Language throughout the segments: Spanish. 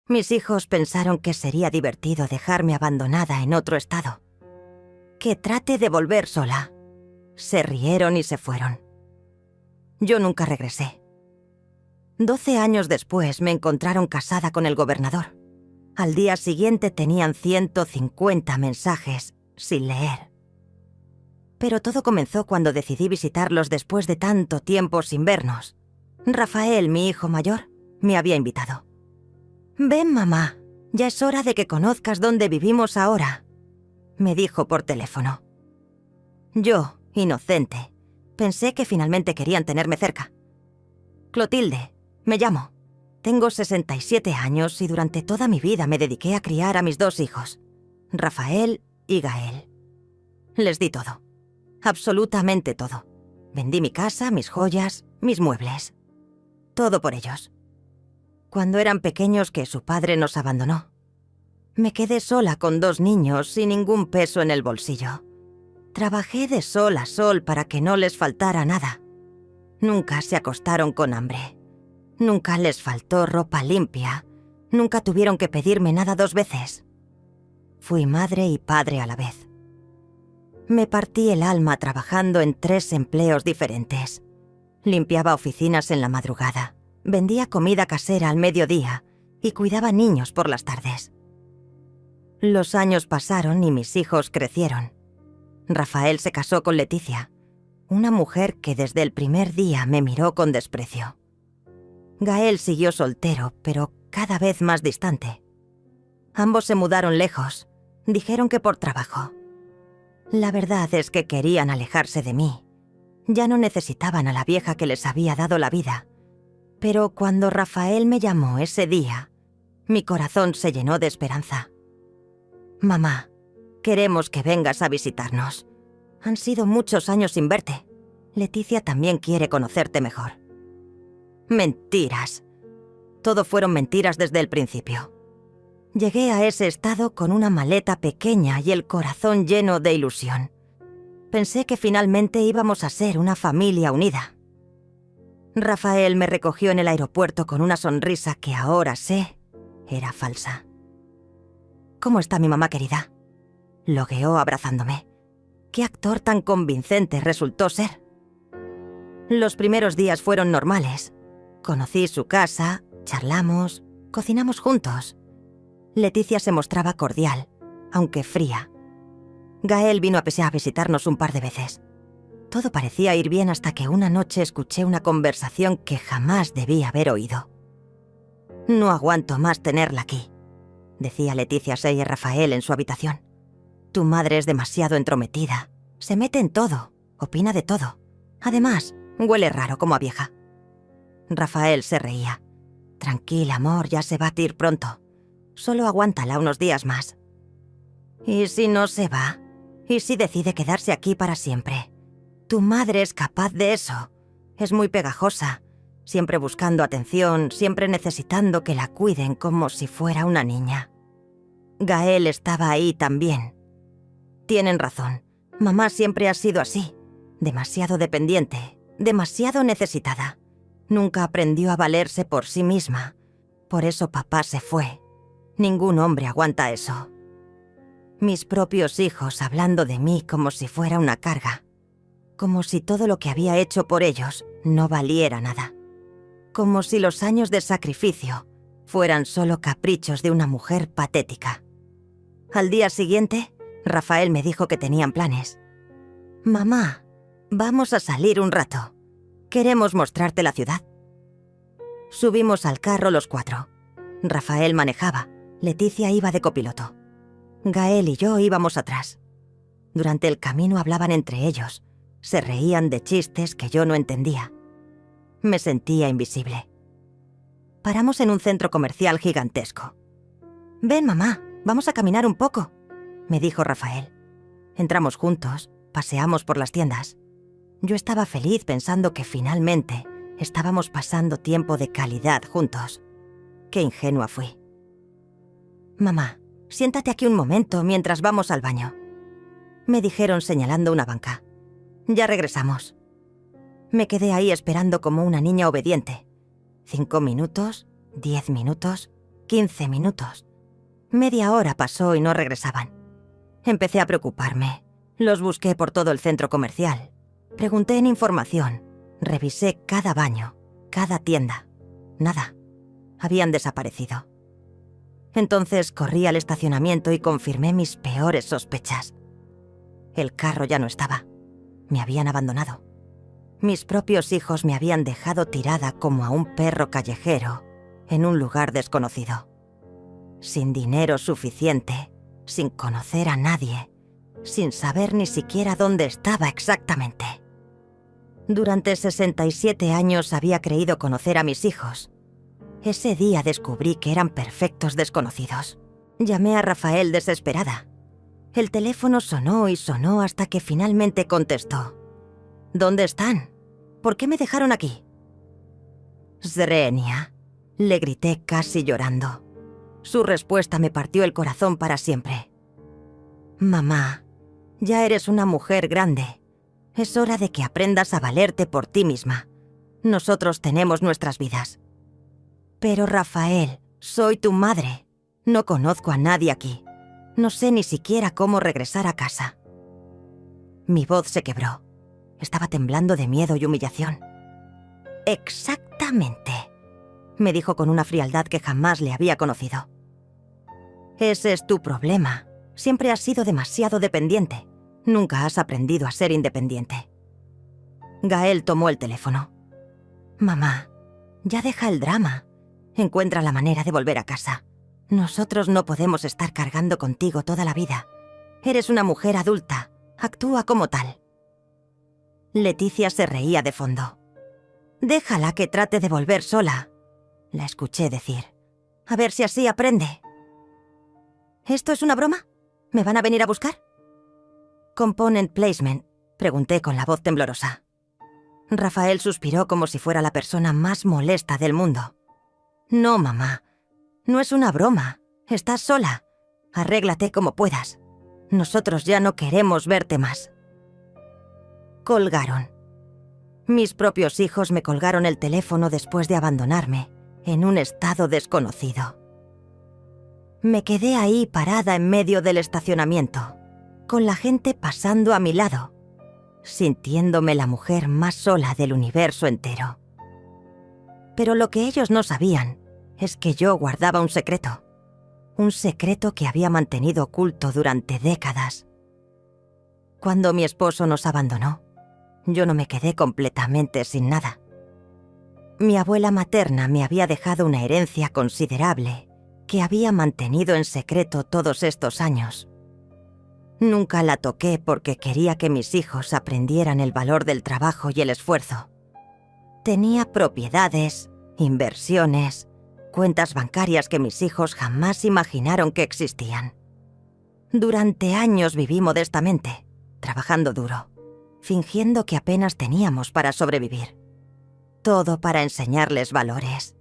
Mis hijos pensaron que sería divertido dejarme abandonada en otro estado. Que trate de volver sola. Se rieron y se fueron. Yo nunca regresé. 12 años después me encontraron casada con el gobernador. Al día siguiente tenían 150 mensajes sin leer. Pero todo comenzó cuando decidí visitarlos después de tanto tiempo sin vernos. Rafael, mi hijo mayor, me había invitado. «Ven, mamá, ya es hora de que conozcas dónde vivimos ahora», me dijo por teléfono. Yo, inocente, pensé que finalmente querían tenerme cerca. Clotilde, me llamo. Tengo 67 años y durante toda mi vida me dediqué a criar a mis 2 hijos, Rafael y Gael. Les di todo. Absolutamente todo. Vendí mi casa, mis joyas, mis muebles. Todo por ellos. Cuando eran pequeños que su padre nos abandonó. Me quedé sola con 2 niños sin ningún peso en el bolsillo. Trabajé de sol a sol para que no les faltara nada. Nunca se acostaron con hambre. Nunca les faltó ropa limpia. Nunca tuvieron que pedirme nada 2 veces. Fui madre y padre a la vez. Me partí el alma trabajando en 3 empleos diferentes. Limpiaba oficinas en la madrugada, vendía comida casera al mediodía y cuidaba niños por las tardes. Los años pasaron y mis hijos crecieron. Rafael se casó con Leticia, una mujer que desde el primer día me miró con desprecio. Gael siguió soltero, pero cada vez más distante. Ambos se mudaron lejos, dijeron que por trabajo. La verdad es que querían alejarse de mí. Ya no necesitaban a la vieja que les había dado la vida. Pero cuando Rafael me llamó ese día, mi corazón se llenó de esperanza. «Mamá, queremos que vengas a visitarnos. Han sido muchos años sin verte. Leticia también quiere conocerte mejor». Mentiras. Todo fueron mentiras desde el principio. Llegué a ese estado con una maleta pequeña y el corazón lleno de ilusión. Pensé que finalmente íbamos a ser una familia unida. Rafael me recogió en el aeropuerto con una sonrisa que ahora sé era falsa. «¿Cómo está mi mamá querida?», logueó abrazándome. Qué actor tan convincente resultó ser. Los primeros días fueron normales. Conocí su casa, charlamos, cocinamos juntos. Leticia se mostraba cordial, aunque fría. Gael vino a visitarnos un par de veces. Todo parecía ir bien hasta que una noche escuché una conversación que jamás debí haber oído. «No aguanto más tenerla aquí», decía Leticia Sey a Rafael en su habitación. «Tu madre es demasiado entrometida. Se mete en todo, opina de todo. Además, huele raro como a vieja». Rafael se reía. «Tranquila, amor, ya se va a ir pronto. Solo aguántala unos días más». «¿Y si no se va? ¿Y si decide quedarse aquí para siempre? Tu madre es capaz de eso. Es muy pegajosa, siempre buscando atención, siempre necesitando que la cuiden como si fuera una niña». Gael estaba ahí también. «Tienen razón. Mamá siempre ha sido así. Demasiado dependiente, demasiado necesitada. Nunca aprendió a valerse por sí misma. Por eso papá se fue. Ningún hombre aguanta eso». Mis propios hijos hablando de mí como si fuera una carga. Como si todo lo que había hecho por ellos no valiera nada. Como si los años de sacrificio fueran solo caprichos de una mujer patética. Al día siguiente, Rafael me dijo que tenían planes. «Mamá, vamos a salir un rato. Queremos mostrarte la ciudad». Subimos al carro los 4. Rafael manejaba, Leticia iba de copiloto. Gael y yo íbamos atrás. Durante el camino hablaban entre ellos, se reían de chistes que yo no entendía. Me sentía invisible. Paramos en un centro comercial gigantesco. «Ven, mamá, vamos a caminar un poco», me dijo Rafael. Entramos juntos, paseamos por las tiendas. Yo estaba feliz pensando que finalmente estábamos pasando tiempo de calidad juntos. Qué ingenua fui. «Mamá, siéntate aquí un momento mientras vamos al baño», me dijeron señalando una banca. «Ya regresamos». Me quedé ahí esperando como una niña obediente. 5 minutos, 10 minutos. 15 minutos. Media hora pasó y no regresaban. Empecé a preocuparme. Los busqué por todo el centro comercial. Pregunté en información. Revisé cada baño, cada tienda. Nada. Habían desaparecido. Entonces corrí al estacionamiento y confirmé mis peores sospechas. El carro ya no estaba. Me habían abandonado. Mis propios hijos me habían dejado tirada como a un perro callejero en un lugar desconocido. Sin dinero suficiente, sin conocer a nadie, sin saber ni siquiera dónde estaba exactamente. Durante 67 años había creído conocer a mis hijos. Ese día descubrí que eran perfectos desconocidos. Llamé a Rafael desesperada. El teléfono sonó y sonó hasta que finalmente contestó. ¿Dónde están? ¿Por qué me dejaron aquí? Zrenia, le grité casi llorando. Su respuesta me partió el corazón para siempre. Mamá, ya eres una mujer grande. Es hora de que aprendas a valerte por ti misma. Nosotros tenemos nuestras vidas. Pero Rafael, soy tu madre. No conozco a nadie aquí. No sé ni siquiera cómo regresar a casa. Mi voz se quebró. Estaba temblando de miedo y humillación. Exactamente, me dijo con una frialdad que jamás le había conocido. Ese es tu problema. Siempre has sido demasiado dependiente. Nunca has aprendido a ser independiente. Gael tomó el teléfono. Mamá, ya deja el drama. Encuentra la manera de volver a casa. Nosotros no podemos estar cargando contigo toda la vida. Eres una mujer adulta. Actúa como tal. Leticia se reía de fondo. Déjala que trate de volver sola, la escuché decir. A ver si así aprende. ¿Esto es una broma? ¿Me van a venir a buscar? Component placement, pregunté con la voz temblorosa. Rafael suspiró como si fuera la persona más molesta del mundo. No, mamá. No es una broma. Estás sola. Arréglate como puedas. Nosotros ya no queremos verte más. Colgaron. Mis propios hijos me colgaron el teléfono después de abandonarme, en un estado desconocido. Me quedé ahí parada en medio del estacionamiento, con la gente pasando a mi lado, sintiéndome la mujer más sola del universo entero. Pero lo que ellos no sabían es que yo guardaba un secreto que había mantenido oculto durante décadas. Cuando mi esposo nos abandonó, yo no me quedé completamente sin nada. Mi abuela materna me había dejado una herencia considerable que había mantenido en secreto todos estos años. Nunca la toqué porque quería que mis hijos aprendieran el valor del trabajo y el esfuerzo. Tenía propiedades, inversiones, cuentas bancarias que mis hijos jamás imaginaron que existían. Durante años viví modestamente, trabajando duro, fingiendo que apenas teníamos para sobrevivir. Todo para enseñarles valores.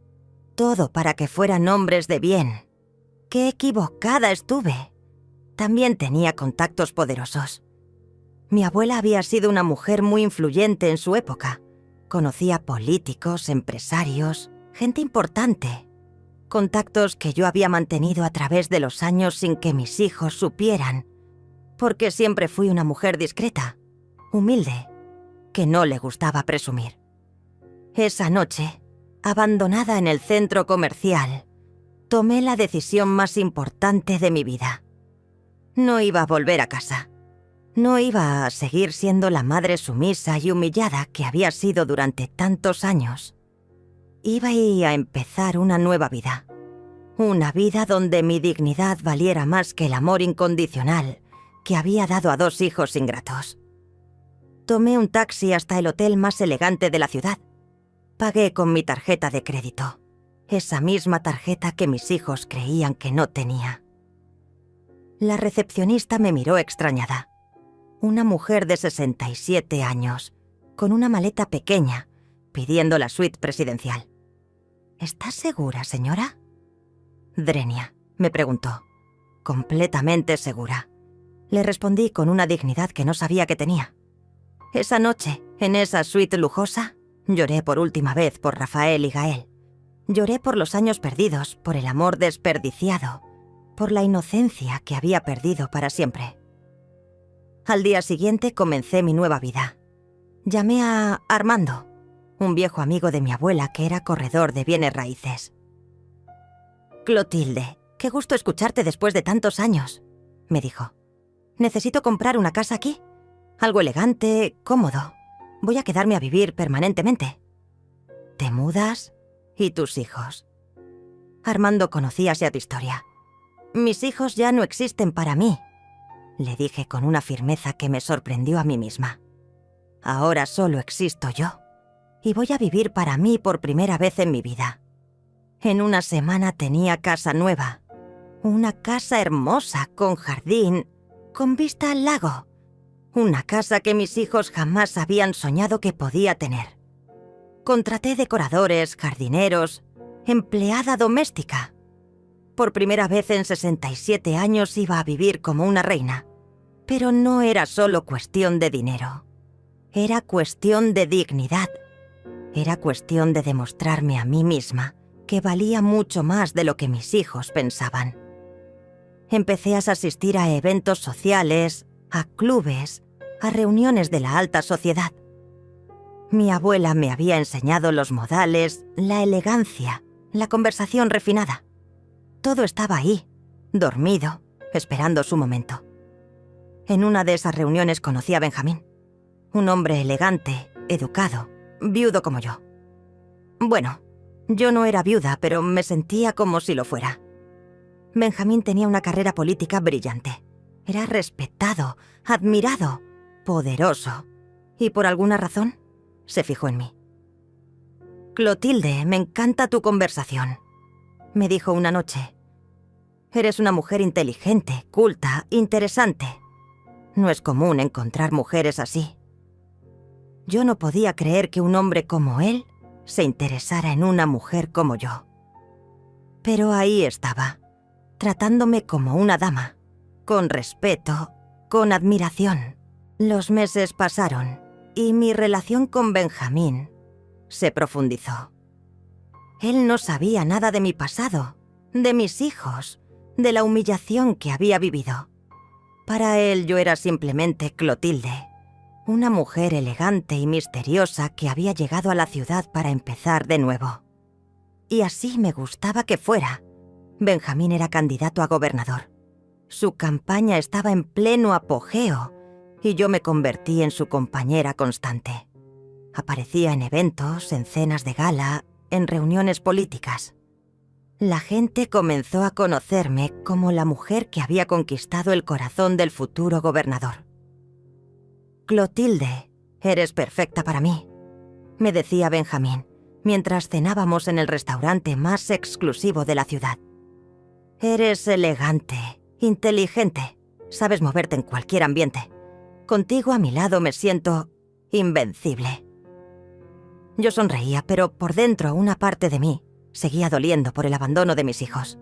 Todo para que fueran hombres de bien. ¡Qué equivocada estuve! También tenía contactos poderosos. Mi abuela había sido una mujer muy influyente en su época. Conocía políticos, empresarios, gente importante. Contactos que yo había mantenido a través de los años sin que mis hijos supieran, porque siempre fui una mujer discreta, humilde, que no le gustaba presumir. Esa noche, abandonada en el centro comercial, tomé la decisión más importante de mi vida. No iba a volver a casa. No iba a seguir siendo la madre sumisa y humillada que había sido durante tantos años. Iba a empezar una nueva vida. Una vida donde mi dignidad valiera más que el amor incondicional que había dado a 2 hijos ingratos. Tomé un taxi hasta el hotel más elegante de la ciudad. Pagué con mi tarjeta de crédito. Esa misma tarjeta que mis hijos creían que no tenía. La recepcionista me miró extrañada. Una mujer de 67 años, con una maleta pequeña, pidiendo la suite presidencial. ¿Estás segura, señora? Drenia, me preguntó. Completamente segura. Le respondí con una dignidad que no sabía que tenía. Esa noche, en esa suite lujosa, lloré por última vez por Rafael y Gael. Lloré por los años perdidos, por el amor desperdiciado, por la inocencia que había perdido para siempre. Al día siguiente comencé mi nueva vida. Llamé a Armando, un viejo amigo de mi abuela que era corredor de bienes raíces. «Clotilde, qué gusto escucharte después de tantos años», me dijo. «Necesito comprar una casa aquí. Algo elegante, cómodo. Voy a quedarme a vivir permanentemente». «¿Te mudas? ¿Y tus hijos?» Armando conocía ya tu historia. «Mis hijos ya no existen para mí», le dije con una firmeza que me sorprendió a mí misma. «Ahora solo existo yo, y voy a vivir para mí por primera vez en mi vida». En una semana tenía casa nueva. Una casa hermosa, con jardín, con vista al lago. Una casa que mis hijos jamás habían soñado que podía tener. Contraté decoradores, jardineros, empleada doméstica. Por primera vez en 67 años iba a vivir como una reina. Pero no era solo cuestión de dinero. Era cuestión de dignidad. Era cuestión de demostrarme a mí misma que valía mucho más de lo que mis hijos pensaban. Empecé a asistir a eventos sociales, a clubes, a reuniones de la alta sociedad. Mi abuela me había enseñado los modales, la elegancia, la conversación refinada. Todo estaba ahí, dormido, esperando su momento. En una de esas reuniones conocí a Benjamín, un hombre elegante, educado, viudo como yo. Bueno, yo no era viuda, pero me sentía como si lo fuera. Benjamín tenía una carrera política brillante. Era respetado, admirado, poderoso. Y por alguna razón, se fijó en mí. «Clotilde, me encanta tu conversación», me dijo una noche. «Eres una mujer inteligente, culta, interesante. No es común encontrar mujeres así». Yo no podía creer que un hombre como él se interesara en una mujer como yo. Pero ahí estaba, tratándome como una dama, con respeto, con admiración. Los meses pasaron y mi relación con Benjamín se profundizó. Él no sabía nada de mi pasado, de mis hijos, de la humillación que había vivido. Para él yo era simplemente Clotilde, una mujer elegante y misteriosa que había llegado a la ciudad para empezar de nuevo. Y así me gustaba que fuera. Benjamín era candidato a gobernador. Su campaña estaba en pleno apogeo y yo me convertí en su compañera constante. Aparecía en eventos, en cenas de gala, en reuniones políticas. La gente comenzó a conocerme como la mujer que había conquistado el corazón del futuro gobernador. «Clotilde, eres perfecta para mí», me decía Benjamín, mientras cenábamos en el restaurante más exclusivo de la ciudad. «Eres elegante, inteligente, sabes moverte en cualquier ambiente. Contigo a mi lado me siento invencible». Yo sonreía, pero por dentro una parte de mí seguía doliendo por el abandono de mis hijos.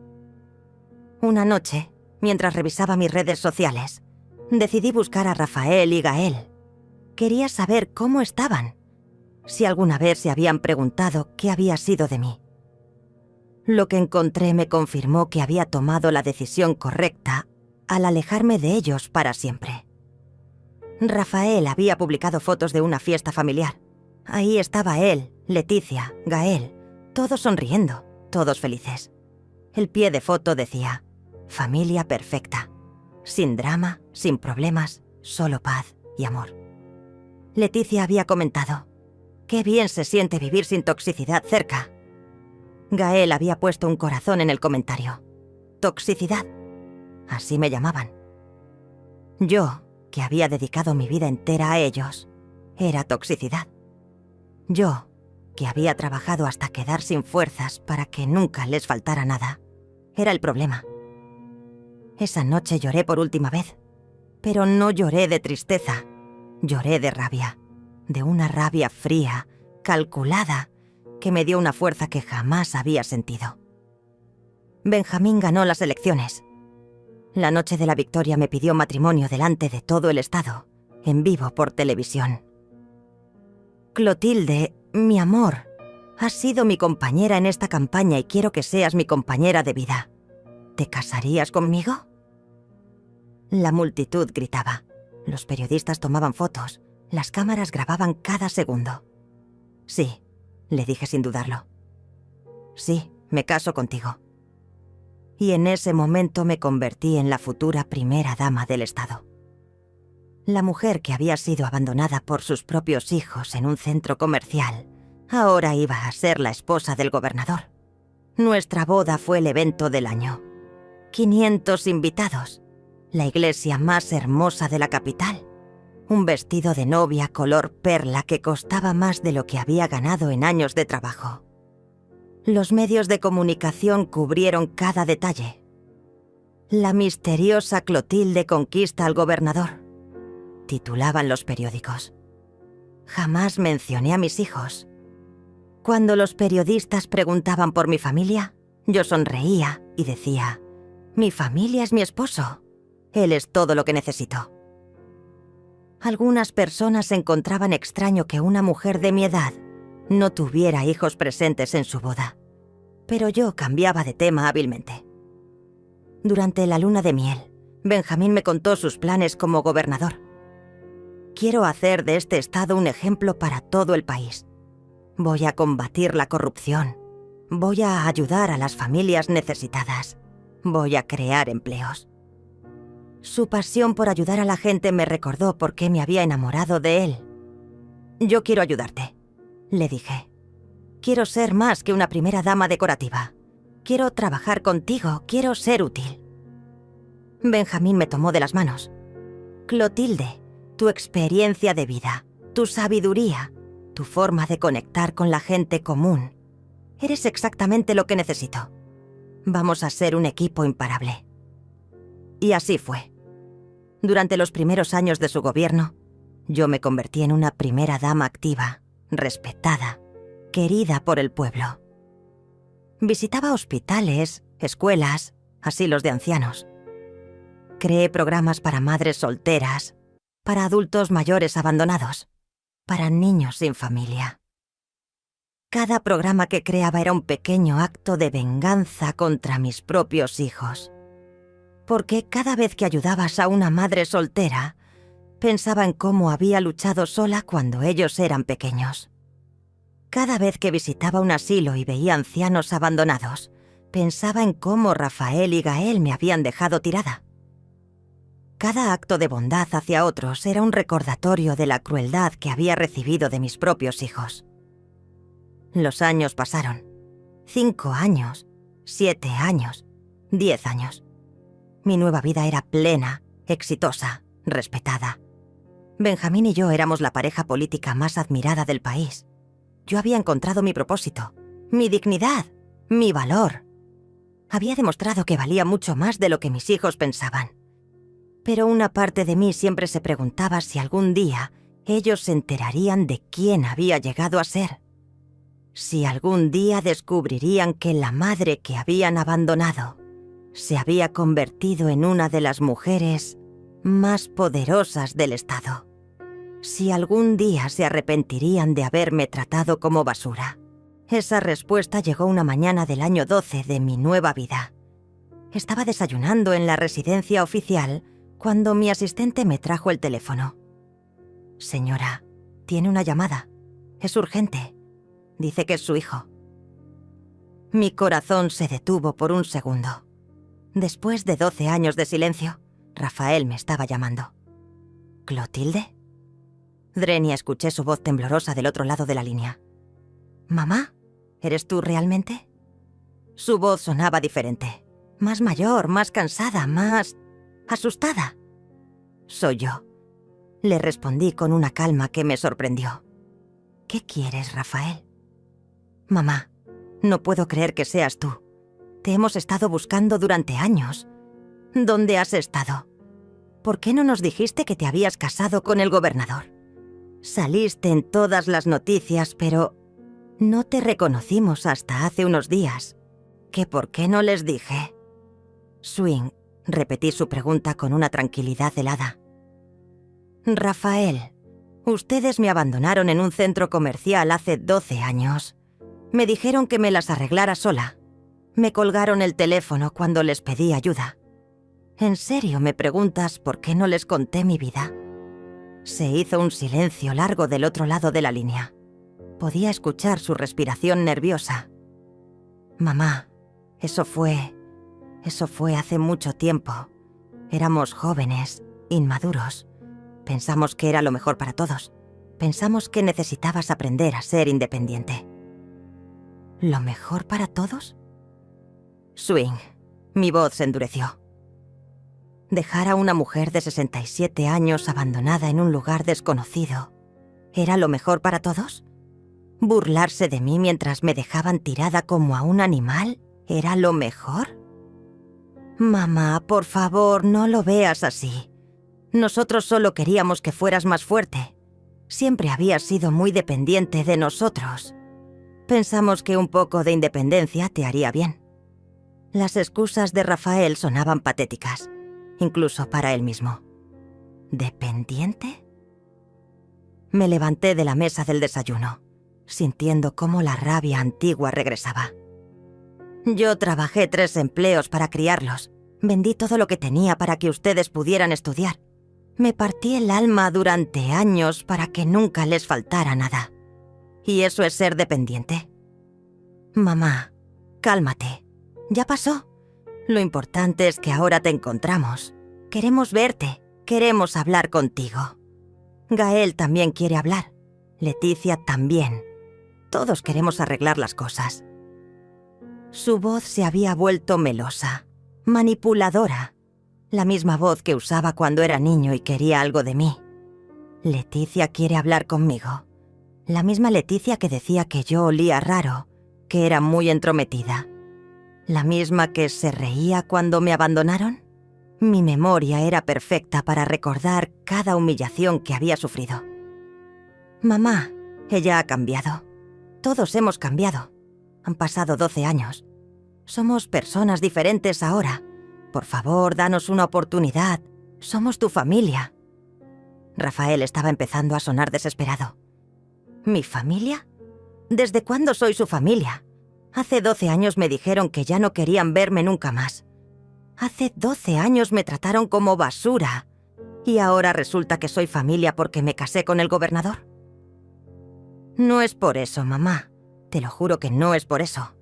Una noche, mientras revisaba mis redes sociales, decidí buscar a Rafael y Gael. Quería saber cómo estaban, si alguna vez se habían preguntado qué había sido de mí. Lo que encontré me confirmó que había tomado la decisión correcta al alejarme de ellos para siempre. Rafael había publicado fotos de una fiesta familiar. Ahí estaba él, Leticia, Gael, todos sonriendo, todos felices. El pie de foto decía: «Familia perfecta, sin drama, sin problemas, solo paz y amor». Leticia había comentado: «Qué bien se siente vivir sin toxicidad cerca». Gael había puesto un corazón en el comentario. «Toxicidad», así me llamaban. Yo, que había dedicado mi vida entera a ellos, era toxicidad. Yo, que había trabajado hasta quedar sin fuerzas para que nunca les faltara nada, era el problema. Esa noche lloré por última vez, pero no lloré de tristeza, lloré de rabia, de una rabia fría, calculada, que me dio una fuerza que jamás había sentido. Benjamín ganó las elecciones. La noche de la victoria me pidió matrimonio delante de todo el estado, en vivo por televisión. «Clotilde, mi amor», Has sido mi compañera en esta campaña y quiero que seas mi compañera de vida. ¿Te casarías conmigo? La multitud gritaba. Los periodistas tomaban fotos. Las cámaras grababan cada segundo. Sí, le dije sin dudarlo. Sí, me caso contigo. Y en ese momento me convertí en la futura primera dama del Estado. La mujer que había sido abandonada por sus propios hijos en un centro comercial, ahora iba a ser la esposa del gobernador. Nuestra boda fue el evento del año. 500 invitados. La iglesia más hermosa de la capital. Un vestido de novia color perla que costaba más de lo que había ganado en años de trabajo. Los medios de comunicación cubrieron cada detalle. La misteriosa Clotilde conquista al gobernador, titulaban los periódicos. Jamás mencioné a mis hijos. Cuando los periodistas preguntaban por mi familia, yo sonreía y decía: mi familia es mi esposo. Él es todo lo que necesito. Algunas personas encontraban extraño que una mujer de mi edad no tuviera hijos presentes en su boda, pero yo cambiaba de tema hábilmente. Durante la luna de miel, Benjamín me contó sus planes como gobernador. Quiero hacer de este estado un ejemplo para todo el país. Voy a combatir la corrupción. Voy a ayudar a las familias necesitadas. Voy a crear empleos. Su pasión por ayudar a la gente me recordó por qué me había enamorado de él. Yo quiero ayudarte, le dije. Quiero ser más que una primera dama decorativa. Quiero trabajar contigo, quiero ser útil. Benjamín me tomó de las manos. Clotilde, tu experiencia de vida, tu sabiduría, tu forma de conectar con la gente común. Eres exactamente lo que necesito. Vamos a ser un equipo imparable. Y así fue. Durante los primeros años de su gobierno, yo me convertí en una primera dama activa, respetada, querida por el pueblo. Visitaba hospitales, escuelas, asilos de ancianos. Creé programas para madres solteras, para adultos mayores abandonados, para niños sin familia. Cada programa que creaba era un pequeño acto de venganza contra mis propios hijos. Porque cada vez que ayudabas a una madre soltera, pensaba en cómo había luchado sola cuando ellos eran pequeños. Cada vez que visitaba un asilo y veía ancianos abandonados, pensaba en cómo Rafael y Gael me habían dejado tirada. Cada acto de bondad hacia otros era un recordatorio de la crueldad que había recibido de mis propios hijos. Los años pasaron. 5 años, 7 años, 10 años. Mi nueva vida era plena, exitosa, respetada. Benjamín y yo éramos la pareja política más admirada del país. Yo había encontrado mi propósito, mi dignidad, mi valor. Había demostrado que valía mucho más de lo que mis hijos pensaban. Pero una parte de mí siempre se preguntaba si algún día ellos se enterarían de quién había llegado a ser. Si algún día descubrirían que la madre que habían abandonado se había convertido en una de las mujeres más poderosas del Estado. Si algún día se arrepentirían de haberme tratado como basura. Esa respuesta llegó una mañana del año 12 de mi nueva vida. Estaba desayunando en la residencia oficial cuando mi asistente me trajo el teléfono. Señora, tiene una llamada. Es urgente. Dice que es su hijo. Mi corazón se detuvo por un segundo. Después de 12 años de silencio, Rafael me estaba llamando. ¿Clotilde? Drenia, escuché su voz temblorosa del otro lado de la línea. ¿Mamá? ¿Eres tú realmente? Su voz sonaba diferente. Más mayor, más cansada, más asustada. Soy yo. Le respondí con una calma que me sorprendió. ¿Qué quieres, Rafael? Mamá, no puedo creer que seas tú. Te hemos estado buscando durante años. ¿Dónde has estado? ¿Por qué no nos dijiste que te habías casado con el gobernador? Saliste en todas las noticias, pero no te reconocimos hasta hace unos días. ¿Que por qué no les dije? Swing, repetí su pregunta con una tranquilidad helada. Rafael, ustedes me abandonaron en un centro comercial hace 12 años. Me dijeron que me las arreglara sola. Me colgaron el teléfono cuando les pedí ayuda. ¿En serio me preguntas por qué no les conté mi vida? Se hizo un silencio largo del otro lado de la línea. Podía escuchar su respiración nerviosa. Mamá, eso fue hace mucho tiempo. Éramos jóvenes, inmaduros. Pensamos que era lo mejor para todos. Pensamos que necesitabas aprender a ser independiente. ¿Lo mejor para todos? Swing. Mi voz se endureció. Dejar a una mujer de 67 años abandonada en un lugar desconocido, ¿era lo mejor para todos? ¿Burlarse de mí mientras me dejaban tirada como a un animal, era lo mejor? Mamá, por favor, no lo veas así. Nosotros solo queríamos que fueras más fuerte. Siempre habías sido muy dependiente de nosotros. Pensamos que un poco de independencia te haría bien. Las excusas de Rafael sonaban patéticas, incluso para él mismo. ¿Dependiente? Me levanté de la mesa del desayuno, sintiendo cómo la rabia antigua regresaba. Yo trabajé 3 empleos para criarlos. Vendí todo lo que tenía para que ustedes pudieran estudiar. Me partí el alma durante años para que nunca les faltara nada. ¿Y eso es ser dependiente? Mamá, cálmate. Ya pasó. Lo importante es que ahora te encontramos. Queremos verte. Queremos hablar contigo. Gael también quiere hablar. Leticia también. Todos queremos arreglar las cosas. Su voz se había vuelto melosa, manipuladora. La misma voz que usaba cuando era niño y quería algo de mí. Leticia quiere hablar conmigo. La misma Leticia que decía que yo olía raro, que era muy entrometida. La misma que se reía cuando me abandonaron. Mi memoria era perfecta para recordar cada humillación que había sufrido. Mamá, ella ha cambiado. Todos hemos cambiado. Han pasado 12 años. Somos personas diferentes ahora. Por favor, danos una oportunidad. Somos tu familia. Rafael estaba empezando a sonar desesperado. ¿Mi familia? ¿Desde cuándo soy su familia? Hace 12 años me dijeron que ya no querían verme nunca más. Hace 12 años me trataron como basura. ¿Y ahora resulta que soy familia porque me casé con el gobernador? No es por eso, mamá. Te lo juro que no es por eso.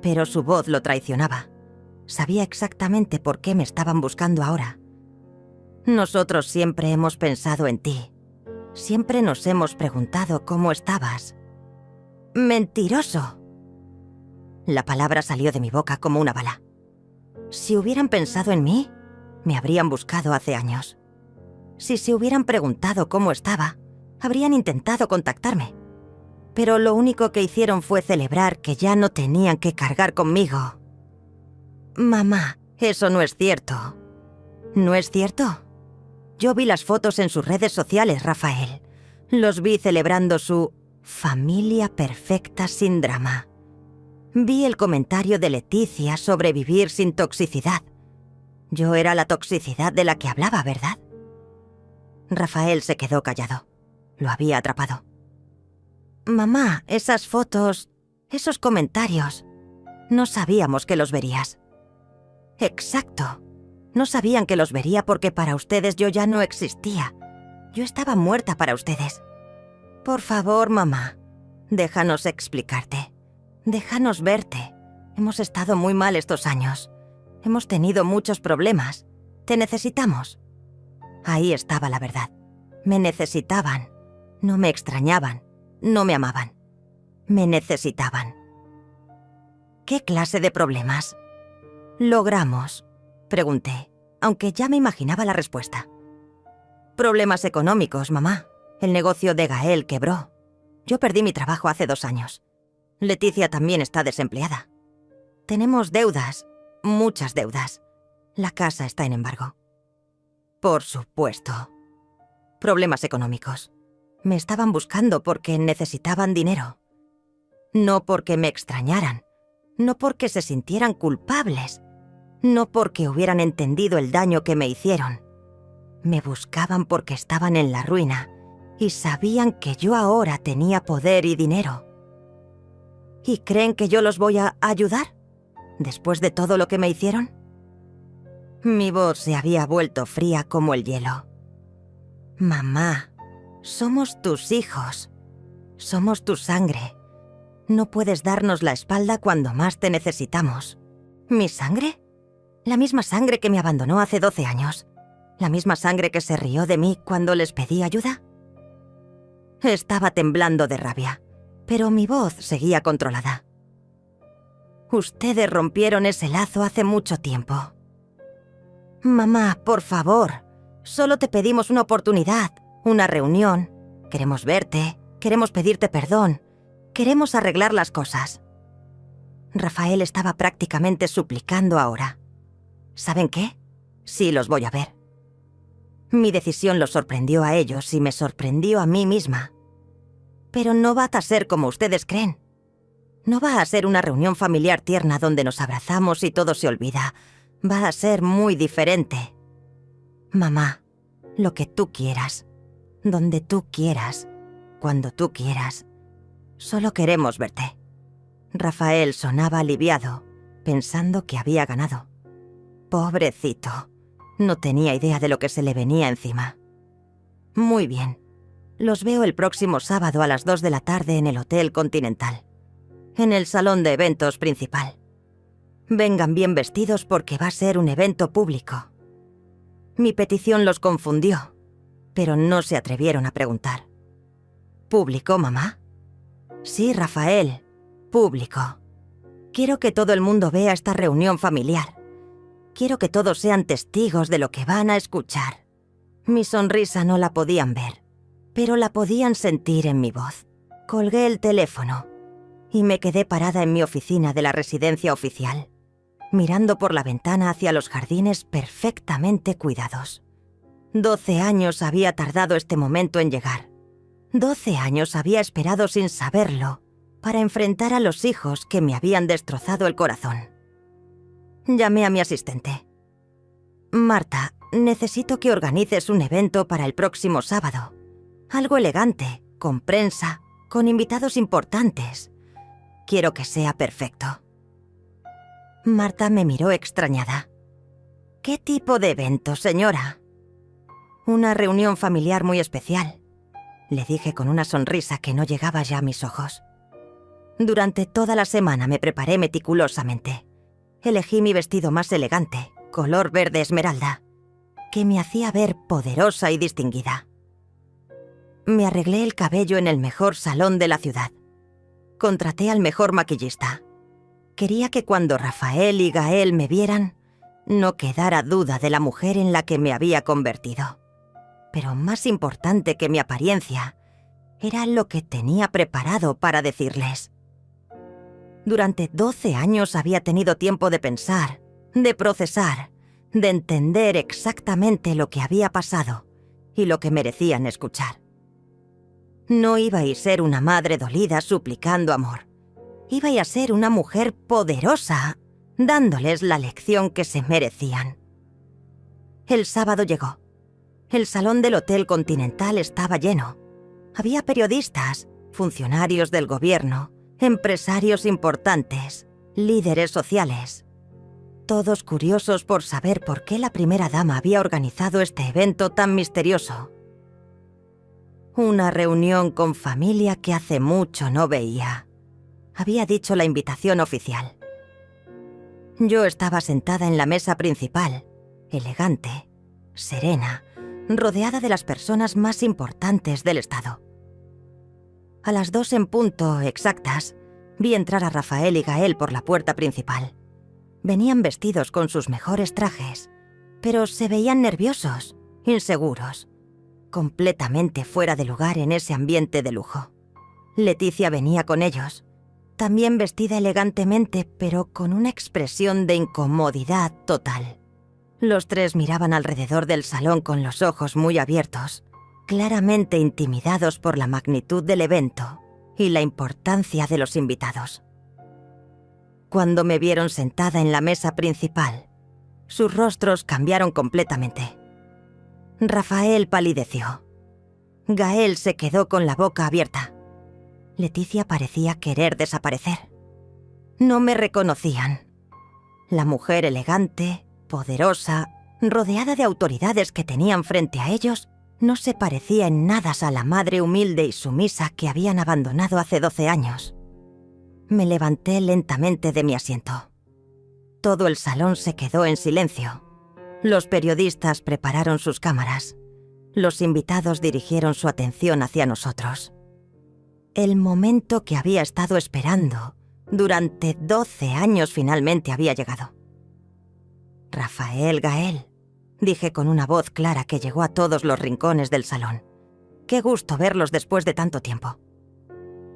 Pero su voz lo traicionaba. Sabía exactamente por qué me estaban buscando ahora. Nosotros siempre hemos pensado en ti. Siempre nos hemos preguntado cómo estabas. ¡Mentiroso! La palabra salió de mi boca como una bala. Si hubieran pensado en mí, me habrían buscado hace años. Si se hubieran preguntado cómo estaba, habrían intentado contactarme. Pero lo único que hicieron fue celebrar que ya no tenían que cargar conmigo. Mamá, eso no es cierto. ¿No es cierto? Yo vi las fotos en sus redes sociales, Rafael. Los vi celebrando su familia perfecta sin drama. Vi el comentario de Leticia sobre vivir sin toxicidad. Yo era la toxicidad de la que hablaba, ¿verdad? Rafael se quedó callado. Lo había atrapado. Mamá, esas fotos, esos comentarios, no sabíamos que los verías. Exacto. No sabían que los vería porque para ustedes yo ya no existía. Yo estaba muerta para ustedes. Por favor, mamá, déjanos explicarte. Déjanos verte. Hemos estado muy mal estos años. Hemos tenido muchos problemas. Te necesitamos. Ahí estaba la verdad. Me necesitaban. No me extrañaban. No me amaban. Me necesitaban. ¿Qué clase de problemas? Logramos, pregunté, aunque ya me imaginaba la respuesta. Problemas económicos, mamá. El negocio de Gael quebró. Yo perdí mi trabajo hace 2 años. Leticia también está desempleada. Tenemos deudas, muchas deudas. La casa está en embargo. Por supuesto. Problemas económicos. Me estaban buscando porque necesitaban dinero. No porque me extrañaran. No porque se sintieran culpables. No porque hubieran entendido el daño que me hicieron. Me buscaban porque estaban en la ruina y sabían que yo ahora tenía poder y dinero. ¿Y creen que yo los voy a ayudar? ¿Después de todo lo que me hicieron? Mi voz se había vuelto fría como el hielo. Mamá, somos tus hijos. Somos tu sangre. No puedes darnos la espalda cuando más te necesitamos. ¿Mi sangre? La misma sangre que me abandonó hace 12 años. ¿La misma sangre que se rió de mí cuando les pedí ayuda? Estaba temblando de rabia, pero mi voz seguía controlada. Ustedes rompieron ese lazo hace mucho tiempo. Mamá, por favor, solo te pedimos una oportunidad, una reunión. Queremos verte, queremos pedirte perdón, queremos arreglar las cosas. Rafael estaba prácticamente suplicando ahora. ¿Saben qué? Sí los voy a ver. Mi decisión los sorprendió a ellos y me sorprendió a mí misma. Pero no va a ser como ustedes creen. No va a ser una reunión familiar tierna donde nos abrazamos y todo se olvida. Va a ser muy diferente. Mamá, lo que tú quieras, donde tú quieras, cuando tú quieras. Solo queremos verte. Rafael sonaba aliviado, pensando que había ganado. Pobrecito. No tenía idea de lo que se le venía encima. Muy bien. Los veo el próximo sábado a las 2 de la tarde en el Hotel Continental, en el salón de eventos principal. Vengan bien vestidos porque va a ser un evento público. Mi petición los confundió, pero no se atrevieron a preguntar. ¿Público, mamá? Sí, Rafael, público. Quiero que todo el mundo vea esta reunión familiar. Quiero que todos sean testigos de lo que van a escuchar. Mi sonrisa no la podían ver, pero la podían sentir en mi voz. Colgué el teléfono y me quedé parada en mi oficina de la residencia oficial, mirando por la ventana hacia los jardines perfectamente cuidados. 12 años había tardado este momento en llegar. 12 años había esperado sin saberlo para enfrentar a los hijos que me habían destrozado el corazón. Llamé a mi asistente. Marta, necesito que organices un evento para el próximo sábado. Algo elegante, con prensa, con invitados importantes. Quiero que sea perfecto. Marta me miró extrañada. ¿Qué tipo de evento, señora? Una reunión familiar muy especial, le dije con una sonrisa que no llegaba ya a mis ojos. Durante toda la semana me preparé meticulosamente. Elegí mi vestido más elegante, color verde esmeralda, que me hacía ver poderosa y distinguida. Me arreglé el cabello en el mejor salón de la ciudad. Contraté al mejor maquillista. Quería que cuando Rafael y Gael me vieran, no quedara duda de la mujer en la que me había convertido. Pero más importante que mi apariencia, era lo que tenía preparado para decirles. Durante 12 años había tenido tiempo de pensar, de procesar, de entender exactamente lo que había pasado y lo que merecían escuchar. No iba a ser una madre dolida suplicando amor. Iba a ser una mujer poderosa, dándoles la lección que se merecían. El sábado llegó. El salón del Hotel Continental estaba lleno. Había periodistas, funcionarios del gobierno, empresarios importantes, líderes sociales. Todos curiosos por saber por qué la primera dama había organizado este evento tan misterioso. Una reunión con familia que hace mucho no veía, había dicho la invitación oficial. Yo estaba sentada en la mesa principal, elegante, serena, rodeada de las personas más importantes del estado. A las 2 en punto exactas, vi entrar a Rafael y Gael por la puerta principal. Venían vestidos con sus mejores trajes, pero se veían nerviosos, inseguros, completamente fuera de lugar en ese ambiente de lujo. Leticia venía con ellos, también vestida elegantemente, pero con una expresión de incomodidad total. Los tres miraban alrededor del salón con los ojos muy abiertos, claramente intimidados por la magnitud del evento y la importancia de los invitados. Cuando me vieron sentada en la mesa principal, sus rostros cambiaron completamente. Rafael palideció. Gael se quedó con la boca abierta. Leticia parecía querer desaparecer. No me reconocían. La mujer elegante, poderosa, rodeada de autoridades que tenían frente a ellos, no se parecía en nada a la madre humilde y sumisa que habían abandonado hace 12 años. Me levanté lentamente de mi asiento. Todo el salón se quedó en silencio. Los periodistas prepararon sus cámaras. Los invitados dirigieron su atención hacia nosotros. El momento que había estado esperando durante 12 años finalmente había llegado. «Rafael Gael», dije con una voz clara que llegó a todos los rincones del salón. «Qué gusto verlos después de tanto tiempo».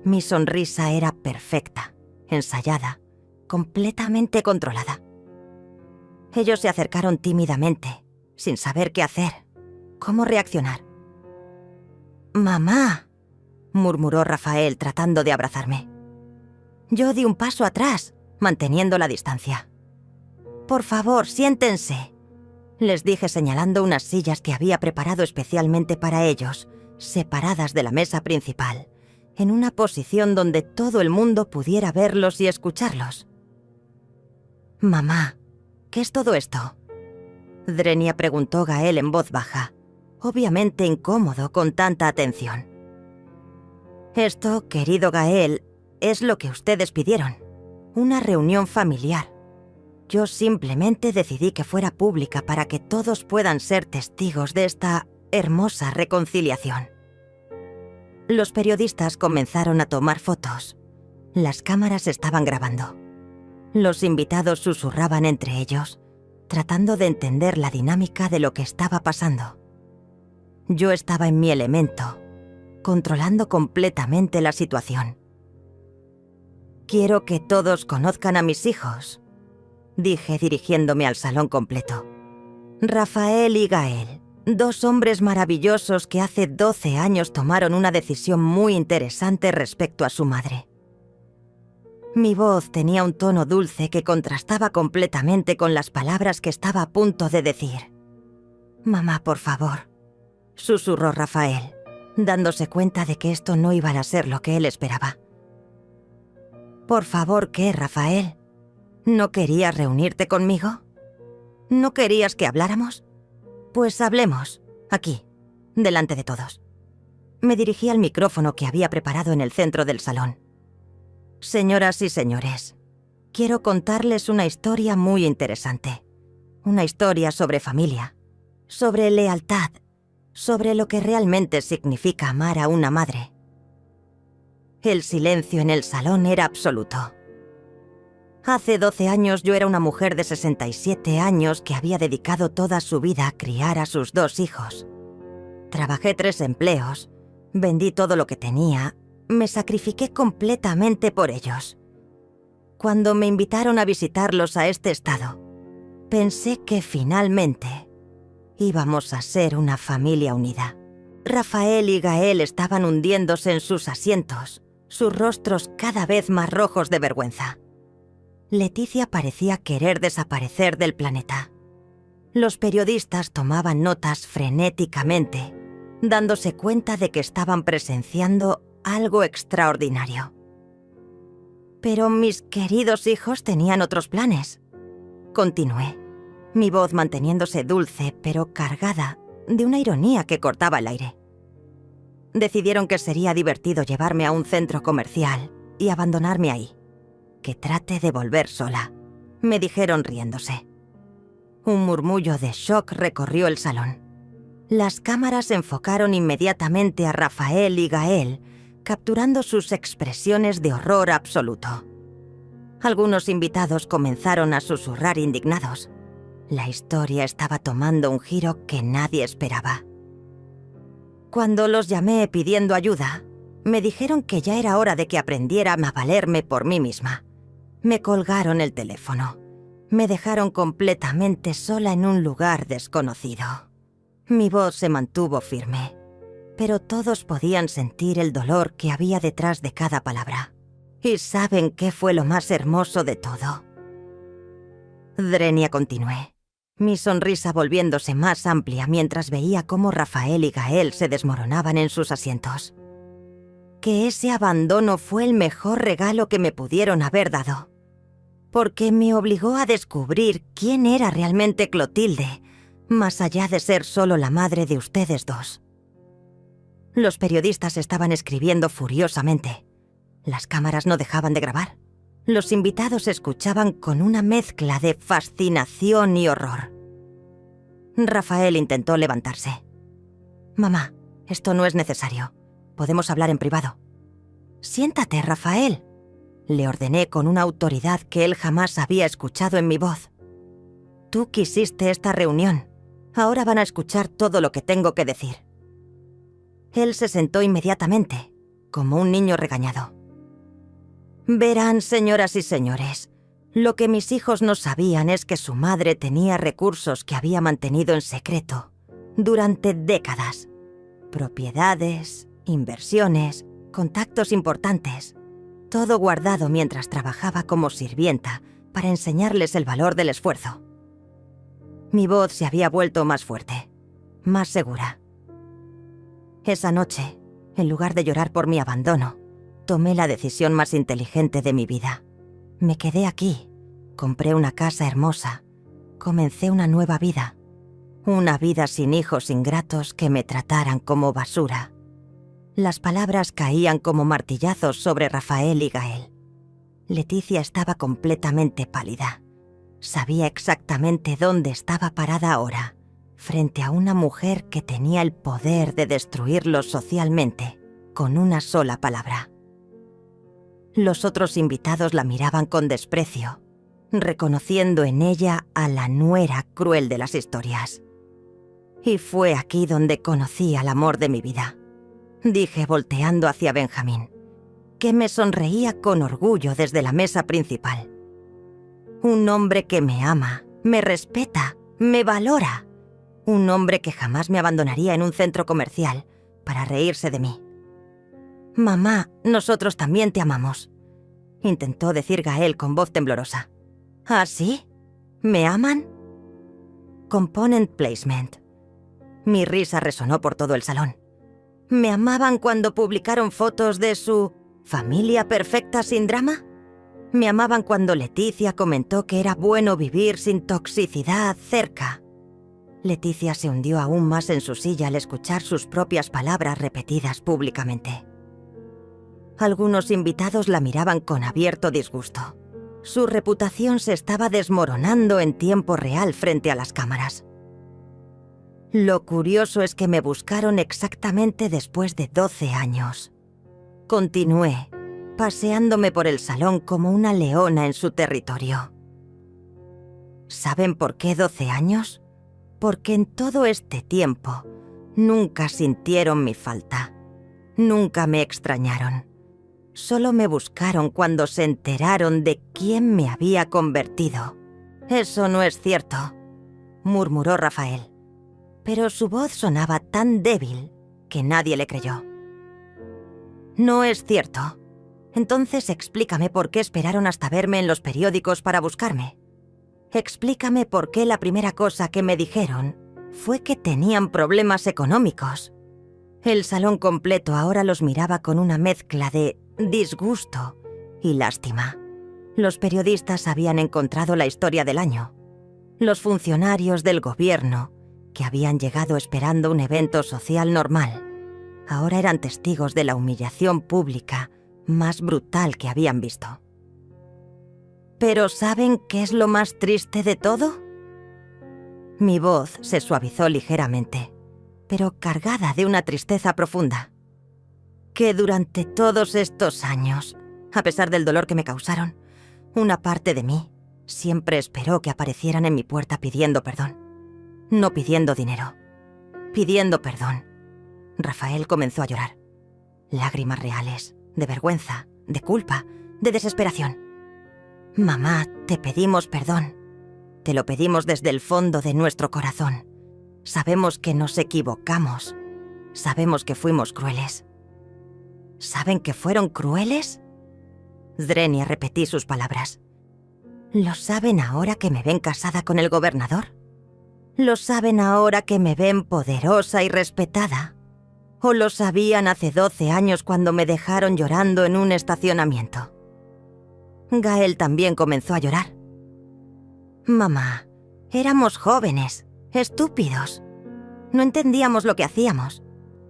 Mi sonrisa era perfecta, ensayada, completamente controlada. Ellos se acercaron tímidamente, sin saber qué hacer, cómo reaccionar. «Mamá», murmuró Rafael tratando de abrazarme. Yo di un paso atrás, manteniendo la distancia. «Por favor, siéntense», les dije señalando unas sillas que había preparado especialmente para ellos, separadas de la mesa principal, en una posición donde todo el mundo pudiera verlos y escucharlos. «Mamá, ¿qué es todo esto?», Drenia preguntó Gael en voz baja, obviamente incómodo con tanta atención. «Esto, querido Gael, es lo que ustedes pidieron, una reunión familiar. Yo simplemente decidí que fuera pública para que todos puedan ser testigos de esta hermosa reconciliación». Los periodistas comenzaron a tomar fotos. Las cámaras estaban grabando. Los invitados susurraban entre ellos, tratando de entender la dinámica de lo que estaba pasando. Yo estaba en mi elemento, controlando completamente la situación. «Quiero que todos conozcan a mis hijos», dije dirigiéndome al salón completo. «Rafael y Gael, dos hombres maravillosos que hace 12 años tomaron una decisión muy interesante respecto a su madre». Mi voz tenía un tono dulce que contrastaba completamente con las palabras que estaba a punto de decir. «Mamá, por favor», susurró Rafael, dándose cuenta de que esto no iba a ser lo que él esperaba. «¿Por favor qué, Rafael? ¿No querías reunirte conmigo? ¿No querías que habláramos? Pues hablemos, aquí, delante de todos». Me dirigí al micrófono que había preparado en el centro del salón. «Señoras y señores, quiero contarles una historia muy interesante. Una historia sobre familia, sobre lealtad, sobre lo que realmente significa amar a una madre». El silencio en el salón era absoluto. Hace 12 años yo era una mujer de 67 años que había dedicado toda su vida a criar a sus 2 hijos. Trabajé 3 empleos, vendí todo lo que tenía, me sacrifiqué completamente por ellos. Cuando me invitaron a visitarlos a este estado, pensé que finalmente íbamos a ser una familia unida. Rafael y Gael estaban hundiéndose en sus asientos, sus rostros cada vez más rojos de vergüenza. Leticia parecía querer desaparecer del planeta. Los periodistas tomaban notas frenéticamente, dándose cuenta de que estaban presenciando algo extraordinario. Pero mis queridos hijos tenían otros planes. Continué, mi voz manteniéndose dulce pero cargada de una ironía que cortaba el aire. Decidieron que sería divertido llevarme a un centro comercial y abandonarme ahí. «Que trate de volver sola», me dijeron riéndose. Un murmullo de shock recorrió el salón. Las cámaras enfocaron inmediatamente a Rafael y Gael, capturando sus expresiones de horror absoluto. Algunos invitados comenzaron a susurrar indignados. La historia estaba tomando un giro que nadie esperaba. Cuando los llamé pidiendo ayuda, me dijeron que ya era hora de que aprendiera a valerme por mí misma. Me colgaron el teléfono. Me dejaron completamente sola en un lugar desconocido. Mi voz se mantuvo firme, pero todos podían sentir el dolor que había detrás de cada palabra. ¿Y saben qué fue lo más hermoso de todo? Drenia, continué, mi sonrisa volviéndose más amplia mientras veía cómo Rafael y Gael se desmoronaban en sus asientos. Que ese abandono fue el mejor regalo que me pudieron haber dado. porque me obligó a descubrir quién era realmente Clotilde, más allá de ser solo la madre de ustedes dos. Los periodistas estaban escribiendo furiosamente. Las cámaras no dejaban de grabar. Los invitados escuchaban con una mezcla de fascinación y horror. Rafael intentó levantarse. «Mamá, esto no es necesario. Podemos hablar en privado». «Siéntate, Rafael», le ordené con una autoridad que él jamás había escuchado en mi voz. «Tú quisiste esta reunión. Ahora van a escuchar todo lo que tengo que decir». Él se sentó inmediatamente, como un niño regañado. «Verán, señoras y señores, lo que mis hijos no sabían es que su madre tenía recursos que había mantenido en secreto durante décadas. Propiedades, inversiones, contactos importantes, todo guardado mientras trabajaba como sirvienta para enseñarles el valor del esfuerzo». Mi voz se había vuelto más fuerte, más segura. Esa noche, en lugar de llorar por mi abandono, tomé la decisión más inteligente de mi vida. Me quedé aquí, compré una casa hermosa, comencé una nueva vida. Una vida sin hijos ingratos que me trataran como basura. Las palabras caían como martillazos sobre Rafael y Gael. Leticia estaba completamente pálida. Sabía exactamente dónde estaba parada ahora, frente a una mujer que tenía el poder de destruirlos socialmente, con una sola palabra. Los otros invitados la miraban con desprecio, reconociendo en ella a la nuera cruel de las historias. Y fue aquí donde conocí al amor de mi vida, dije volteando hacia Benjamín, que me sonreía con orgullo desde la mesa principal. Un hombre que me ama, me respeta, me valora. Un hombre que jamás me abandonaría en un centro comercial para reírse de mí. «Mamá, nosotros también te amamos», intentó decir Gael con voz temblorosa. «¿Ah, sí? ¿Me aman?» Component placement. Mi risa resonó por todo el salón. ¿Me amaban cuando publicaron fotos de su familia perfecta sin drama? ¿Me amaban cuando Leticia comentó que era bueno vivir sin toxicidad cerca? Leticia se hundió aún más en su silla al escuchar sus propias palabras repetidas públicamente. Algunos invitados la miraban con abierto disgusto. Su reputación se estaba desmoronando en tiempo real frente a las cámaras. Lo curioso es que me buscaron exactamente después de 12 años. Continué, paseándome por el salón como una leona en su territorio. ¿Saben por qué 12 años? Porque en todo este tiempo nunca sintieron mi falta. Nunca me extrañaron. Solo me buscaron cuando se enteraron de quién me había convertido. «Eso no es cierto», murmuró Rafael. Pero su voz sonaba tan débil que nadie le creyó. «No es cierto. Entonces explícame por qué esperaron hasta verme en los periódicos para buscarme. Explícame por qué la primera cosa que me dijeron fue que tenían problemas económicos». El salón completo ahora los miraba con una mezcla de disgusto y lástima. Los periodistas habían encontrado la historia del año. Los funcionarios del gobierno, que habían llegado esperando un evento social normal, ahora eran testigos de la humillación pública más brutal que habían visto. ¿Pero saben qué es lo más triste de todo? Mi voz se suavizó ligeramente, pero cargada de una tristeza profunda. Que durante todos estos años, a pesar del dolor que me causaron, una parte de mí siempre esperó que aparecieran en mi puerta pidiendo perdón. No pidiendo dinero, pidiendo perdón. Rafael comenzó a llorar. Lágrimas reales, de vergüenza, de culpa, de desesperación. «Mamá, te pedimos perdón. Te lo pedimos desde el fondo de nuestro corazón. Sabemos que nos equivocamos. Sabemos que fuimos crueles». ¿Saben que fueron crueles? Zrenia repetí sus palabras. ¿Lo saben ahora que me ven casada con el gobernador? ¿Lo saben ahora que me ven poderosa y respetada? ¿O lo sabían hace 12 años cuando me dejaron llorando en un estacionamiento? Gael también comenzó a llorar. Mamá, éramos jóvenes, estúpidos. No entendíamos lo que hacíamos.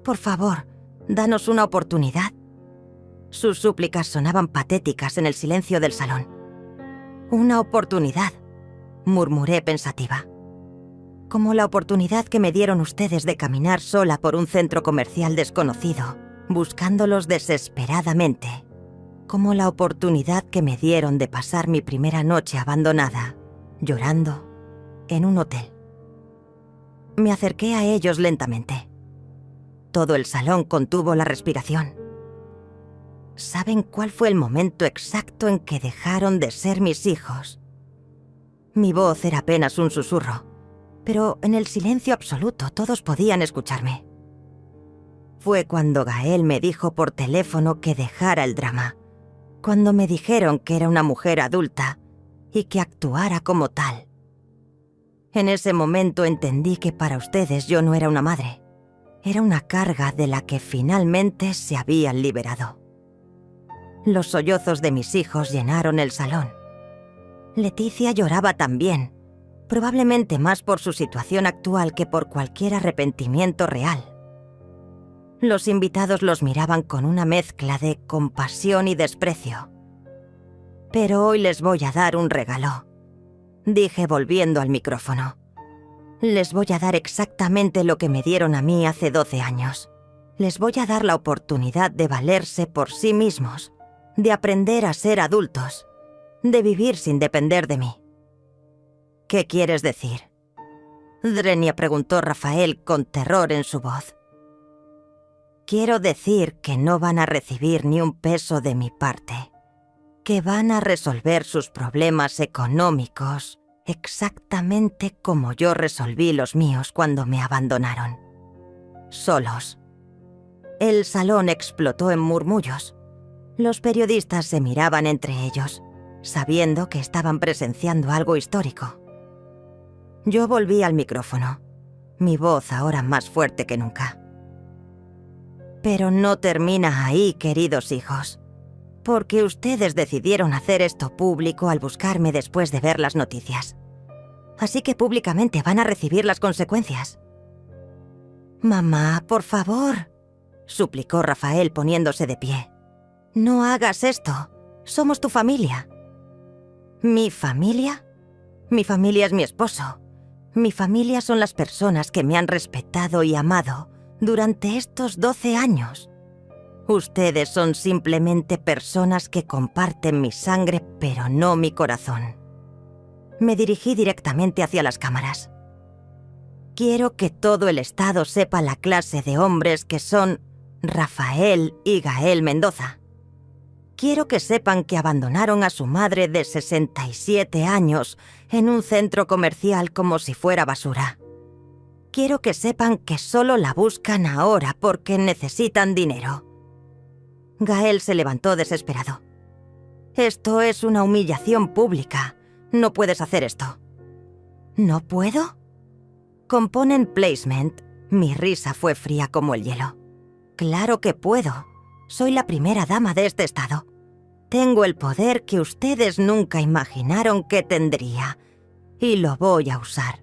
Por favor, danos una oportunidad. Sus súplicas sonaban patéticas en el silencio del salón. Una oportunidad, murmuré pensativa. Como la oportunidad que me dieron ustedes de caminar sola por un centro comercial desconocido, buscándolos desesperadamente. Como la oportunidad que me dieron de pasar mi primera noche abandonada, llorando, en un hotel. Me acerqué a ellos lentamente. Todo el salón contuvo la respiración. ¿Saben cuál fue el momento exacto en que dejaron de ser mis hijos? Mi voz era apenas un susurro, pero en el silencio absoluto todos podían escucharme. Fue cuando Gael me dijo por teléfono que dejara el drama, cuando me dijeron que era una mujer adulta y que actuara como tal. En ese momento entendí que para ustedes yo no era una madre, era una carga de la que finalmente se habían liberado. Los sollozos de mis hijos llenaron el salón. Leticia lloraba también, probablemente más por su situación actual que por cualquier arrepentimiento real. Los invitados los miraban con una mezcla de compasión y desprecio. Pero hoy les voy a dar un regalo, dije volviendo al micrófono. Les voy a dar exactamente lo que me dieron a mí hace 12 años. Les voy a dar la oportunidad de valerse por sí mismos, de aprender a ser adultos, de vivir sin depender de mí. ¿Qué quieres decir? Drenia preguntó Rafael con terror en su voz. Quiero decir que no van a recibir ni un peso de mi parte, que van a resolver sus problemas económicos exactamente como yo resolví los míos cuando me abandonaron. Solos. El salón explotó en murmullos. Los periodistas se miraban entre ellos, sabiendo que estaban presenciando algo histórico. Yo volví al micrófono, mi voz ahora más fuerte que nunca. Pero no termina ahí, queridos hijos, porque ustedes decidieron hacer esto público al buscarme después de ver las noticias. Así que públicamente van a recibir las consecuencias. Mamá, por favor, suplicó Rafael poniéndose de pie. No hagas esto. Somos tu familia. ¿Mi familia? Mi familia es mi esposo. Mi familia son las personas que me han respetado y amado durante estos 12 años. Ustedes son simplemente personas que comparten mi sangre, pero no mi corazón. Me dirigí directamente hacia las cámaras. Quiero que todo el estado sepa la clase de hombres que son Rafael y Gael Mendoza. Quiero que sepan que abandonaron a su madre de 67 años en un centro comercial como si fuera basura. Quiero que sepan que solo la buscan ahora porque necesitan dinero. Gael se levantó desesperado. Esto es una humillación pública. No puedes hacer esto. ¿No puedo? Componen placement. Mi risa fue fría como el hielo. Claro que puedo. Soy la primera dama de este estado. Tengo el poder que ustedes nunca imaginaron que tendría. Y lo voy a usar.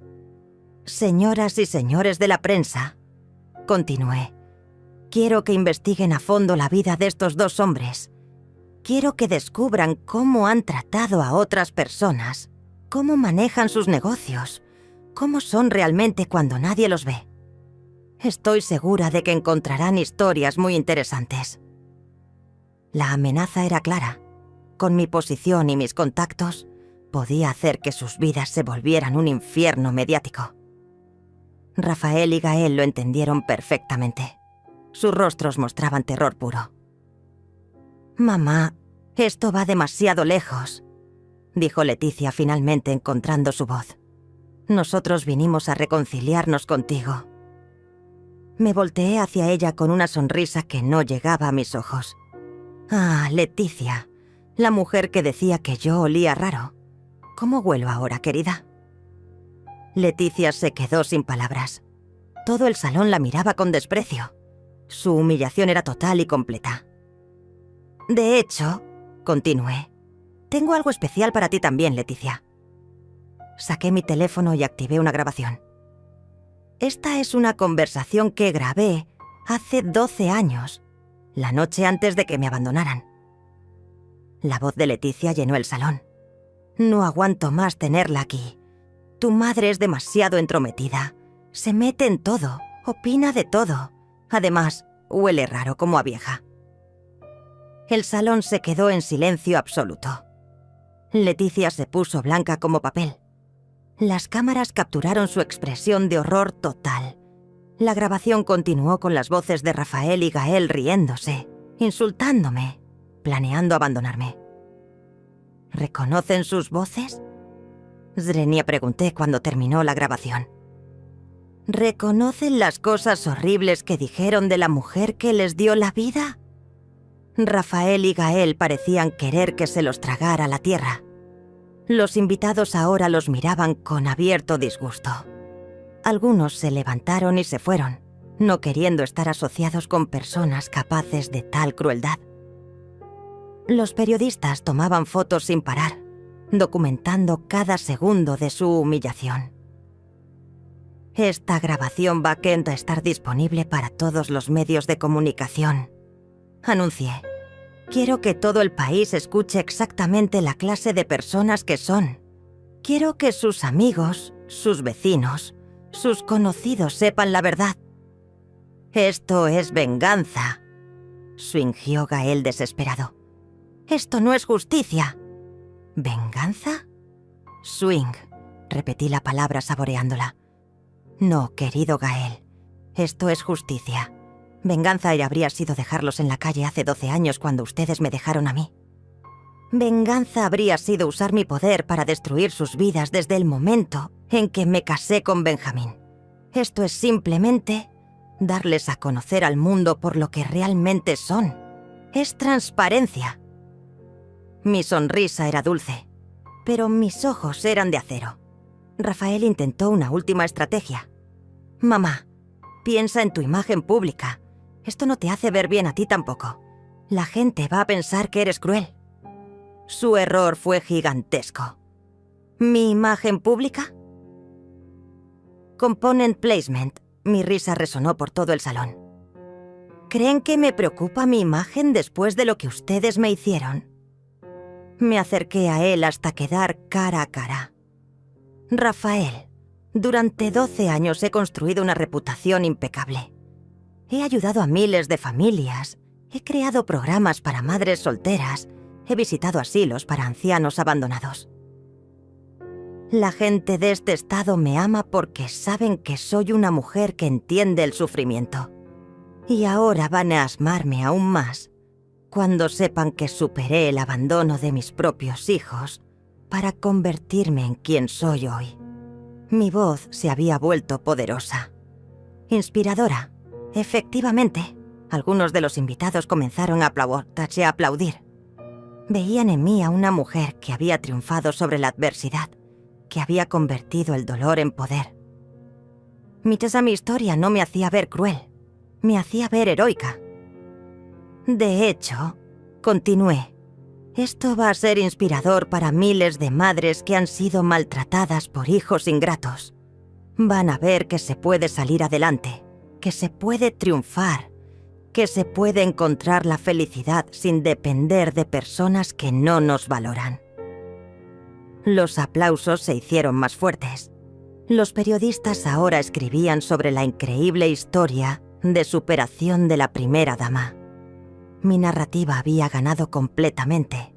Señoras y señores de la prensa, continué. Quiero que investiguen a fondo la vida de estos dos hombres. Quiero que descubran cómo han tratado a otras personas, cómo manejan sus negocios, cómo son realmente cuando nadie los ve. Estoy segura de que encontrarán historias muy interesantes. La amenaza era clara. Con mi posición y mis contactos, podía hacer que sus vidas se volvieran un infierno mediático. Rafael y Gael lo entendieron perfectamente. Sus rostros mostraban terror puro. «Mamá, esto va demasiado lejos», dijo Leticia finalmente encontrando su voz. «Nosotros vinimos a reconciliarnos contigo». Me volteé hacia ella con una sonrisa que no llegaba a mis ojos. «Ah, Leticia, la mujer que decía que yo olía raro. ¿Cómo huelo ahora, querida?» Leticia se quedó sin palabras. Todo el salón la miraba con desprecio. Su humillación era total y completa. «De hecho», continué, Tengo algo especial para ti también, Leticia. Saqué mi teléfono y activé una grabación. Esta es una conversación que grabé hace 12 años, la noche antes de que me abandonaran. La voz de Leticia llenó el salón. No aguanto más tenerla aquí. Tu madre es demasiado entrometida. Se mete en todo, opina de todo. Además, huele raro como a vieja. El salón se quedó en silencio absoluto. Leticia se puso blanca como papel. Las cámaras capturaron su expresión de horror total. La grabación continuó con las voces de Rafael y Gael riéndose, insultándome, planeando abandonarme. ¿Reconocen sus voces? Zrenia pregunté cuando terminó la grabación. ¿Reconocen las cosas horribles que dijeron de la mujer que les dio la vida? Rafael y Gael parecían querer que se los tragara la tierra. Los invitados ahora los miraban con abierto disgusto. Algunos se levantaron y se fueron, no queriendo estar asociados con personas capaces de tal crueldad. Los periodistas tomaban fotos sin parar, documentando cada segundo de su humillación. Esta grabación va a estar disponible para todos los medios de comunicación, anuncié. Quiero que todo el país escuche exactamente la clase de personas que son. Quiero que sus amigos, sus vecinos, sus conocidos sepan la verdad. Esto es venganza, swingió Gael desesperado. Esto no es justicia. ¿Venganza? Swing, repetí la palabra saboreándola. No, querido Gael, esto es justicia. Venganza habría sido dejarlos en la calle hace 12 años cuando ustedes me dejaron a mí. Venganza habría sido usar mi poder para destruir sus vidas desde el momento en que me casé con Benjamín. Esto es simplemente darles a conocer al mundo por lo que realmente son. Es transparencia. Mi sonrisa era dulce, pero mis ojos eran de acero. Rafael intentó una última estrategia. Mamá, piensa en tu imagen pública. Esto no te hace ver bien a ti tampoco. La gente va a pensar que eres cruel. Su error fue gigantesco. ¿Mi imagen pública? Component placement. Mi risa resonó por todo el salón. ¿Creen que me preocupa mi imagen después de lo que ustedes me hicieron? Me acerqué a él hasta quedar cara a cara. Rafael, durante 12 años he construido una reputación impecable. He ayudado a miles de familias, he creado programas para madres solteras, he visitado asilos para ancianos abandonados. La gente de este estado me ama porque saben que soy una mujer que entiende el sufrimiento. Y ahora van a asmarme aún más cuando sepan que superé el abandono de mis propios hijos para convertirme en quien soy hoy. Mi voz se había vuelto poderosa, inspiradora. Efectivamente, algunos de los invitados comenzaron a aplaudir. Veían en mí a una mujer que había triunfado sobre la adversidad, que había convertido el dolor en poder. Mi historia no me hacía ver cruel, me hacía ver heroica. De hecho, continué, esto va a ser inspirador para miles de madres que han sido maltratadas por hijos ingratos. Van a ver que se puede salir adelante, que se puede triunfar, que se puede encontrar la felicidad sin depender de personas que no nos valoran. Los aplausos se hicieron más fuertes. Los periodistas ahora escribían sobre la increíble historia de superación de la primera dama. Mi narrativa había ganado completamente.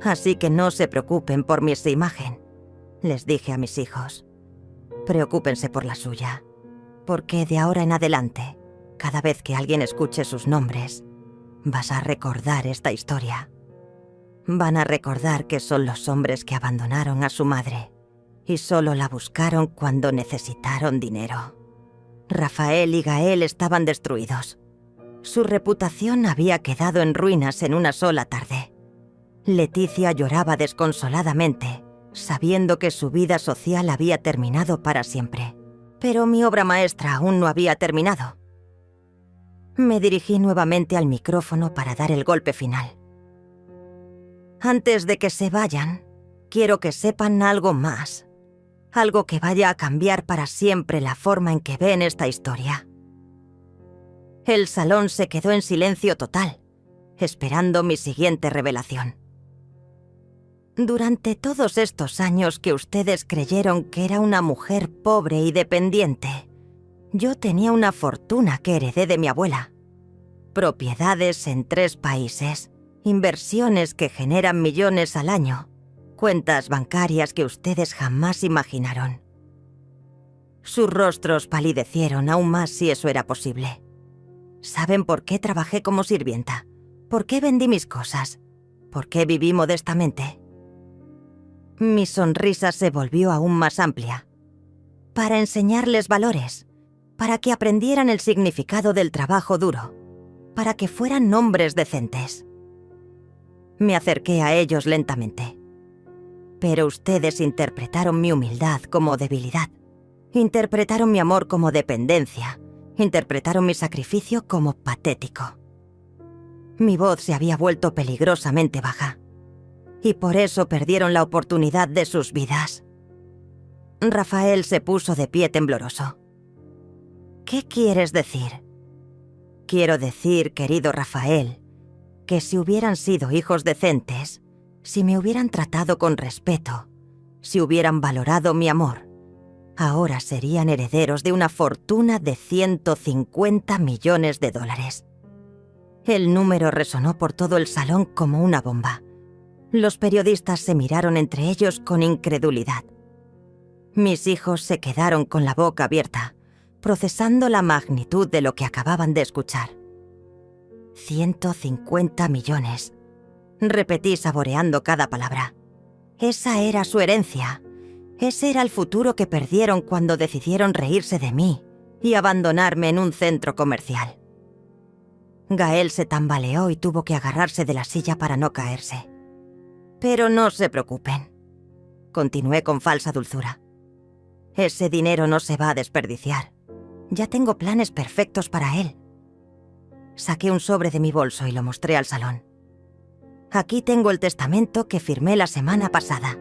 Así que no se preocupen por mi imagen, les dije a mis hijos. Preocúpense por la suya. Porque de ahora en adelante, cada vez que alguien escuche sus nombres, vas a recordar esta historia. Van a recordar que son los hombres que abandonaron a su madre y solo la buscaron cuando necesitaron dinero. Rafael y Gael estaban destruidos. Su reputación había quedado en ruinas en una sola tarde. Leticia lloraba desconsoladamente, sabiendo que su vida social había terminado para siempre. Pero mi obra maestra aún no había terminado. Me dirigí nuevamente al micrófono para dar el golpe final. Antes de que se vayan, quiero que sepan algo más. Algo que vaya a cambiar para siempre la forma en que ven esta historia. El salón se quedó en silencio total, esperando mi siguiente revelación. Durante todos estos años que ustedes creyeron que era una mujer pobre y dependiente, yo tenía una fortuna que heredé de mi abuela. Propiedades en 3 países, inversiones que generan millones al año, cuentas bancarias que ustedes jamás imaginaron. Sus rostros palidecieron aún más si eso era posible. ¿Saben por qué trabajé como sirvienta? ¿Por qué vendí mis cosas? ¿Por qué viví modestamente? Mi sonrisa se volvió aún más amplia. Para enseñarles valores, para que aprendieran el significado del trabajo duro, para que fueran hombres decentes. Me acerqué a ellos lentamente. Pero ustedes interpretaron mi humildad como debilidad. Interpretaron mi amor como dependencia. Interpretaron mi sacrificio como patético. Mi voz se había vuelto peligrosamente baja. Y por eso perdieron la oportunidad de sus vidas. Rafael se puso de pie tembloroso. ¿Qué quieres decir? Quiero decir, querido Rafael, que si hubieran sido hijos decentes, si me hubieran tratado con respeto, si hubieran valorado mi amor, ahora serían herederos de una fortuna de $150 millones. El número resonó por todo el salón como una bomba. Los periodistas se miraron entre ellos con incredulidad. Mis hijos se quedaron con la boca abierta, procesando la magnitud de lo que acababan de escuchar. 150 millones. Repetí saboreando cada palabra. Esa era su herencia. Ese era el futuro que perdieron cuando decidieron reírse de mí y abandonarme en un centro comercial. Gael se tambaleó y tuvo que agarrarse de la silla para no caerse. Pero no se preocupen. Continué con falsa dulzura. Ese dinero no se va a desperdiciar. Ya tengo planes perfectos para él. Saqué un sobre de mi bolso y lo mostré al salón. Aquí tengo el testamento que firmé la semana pasada.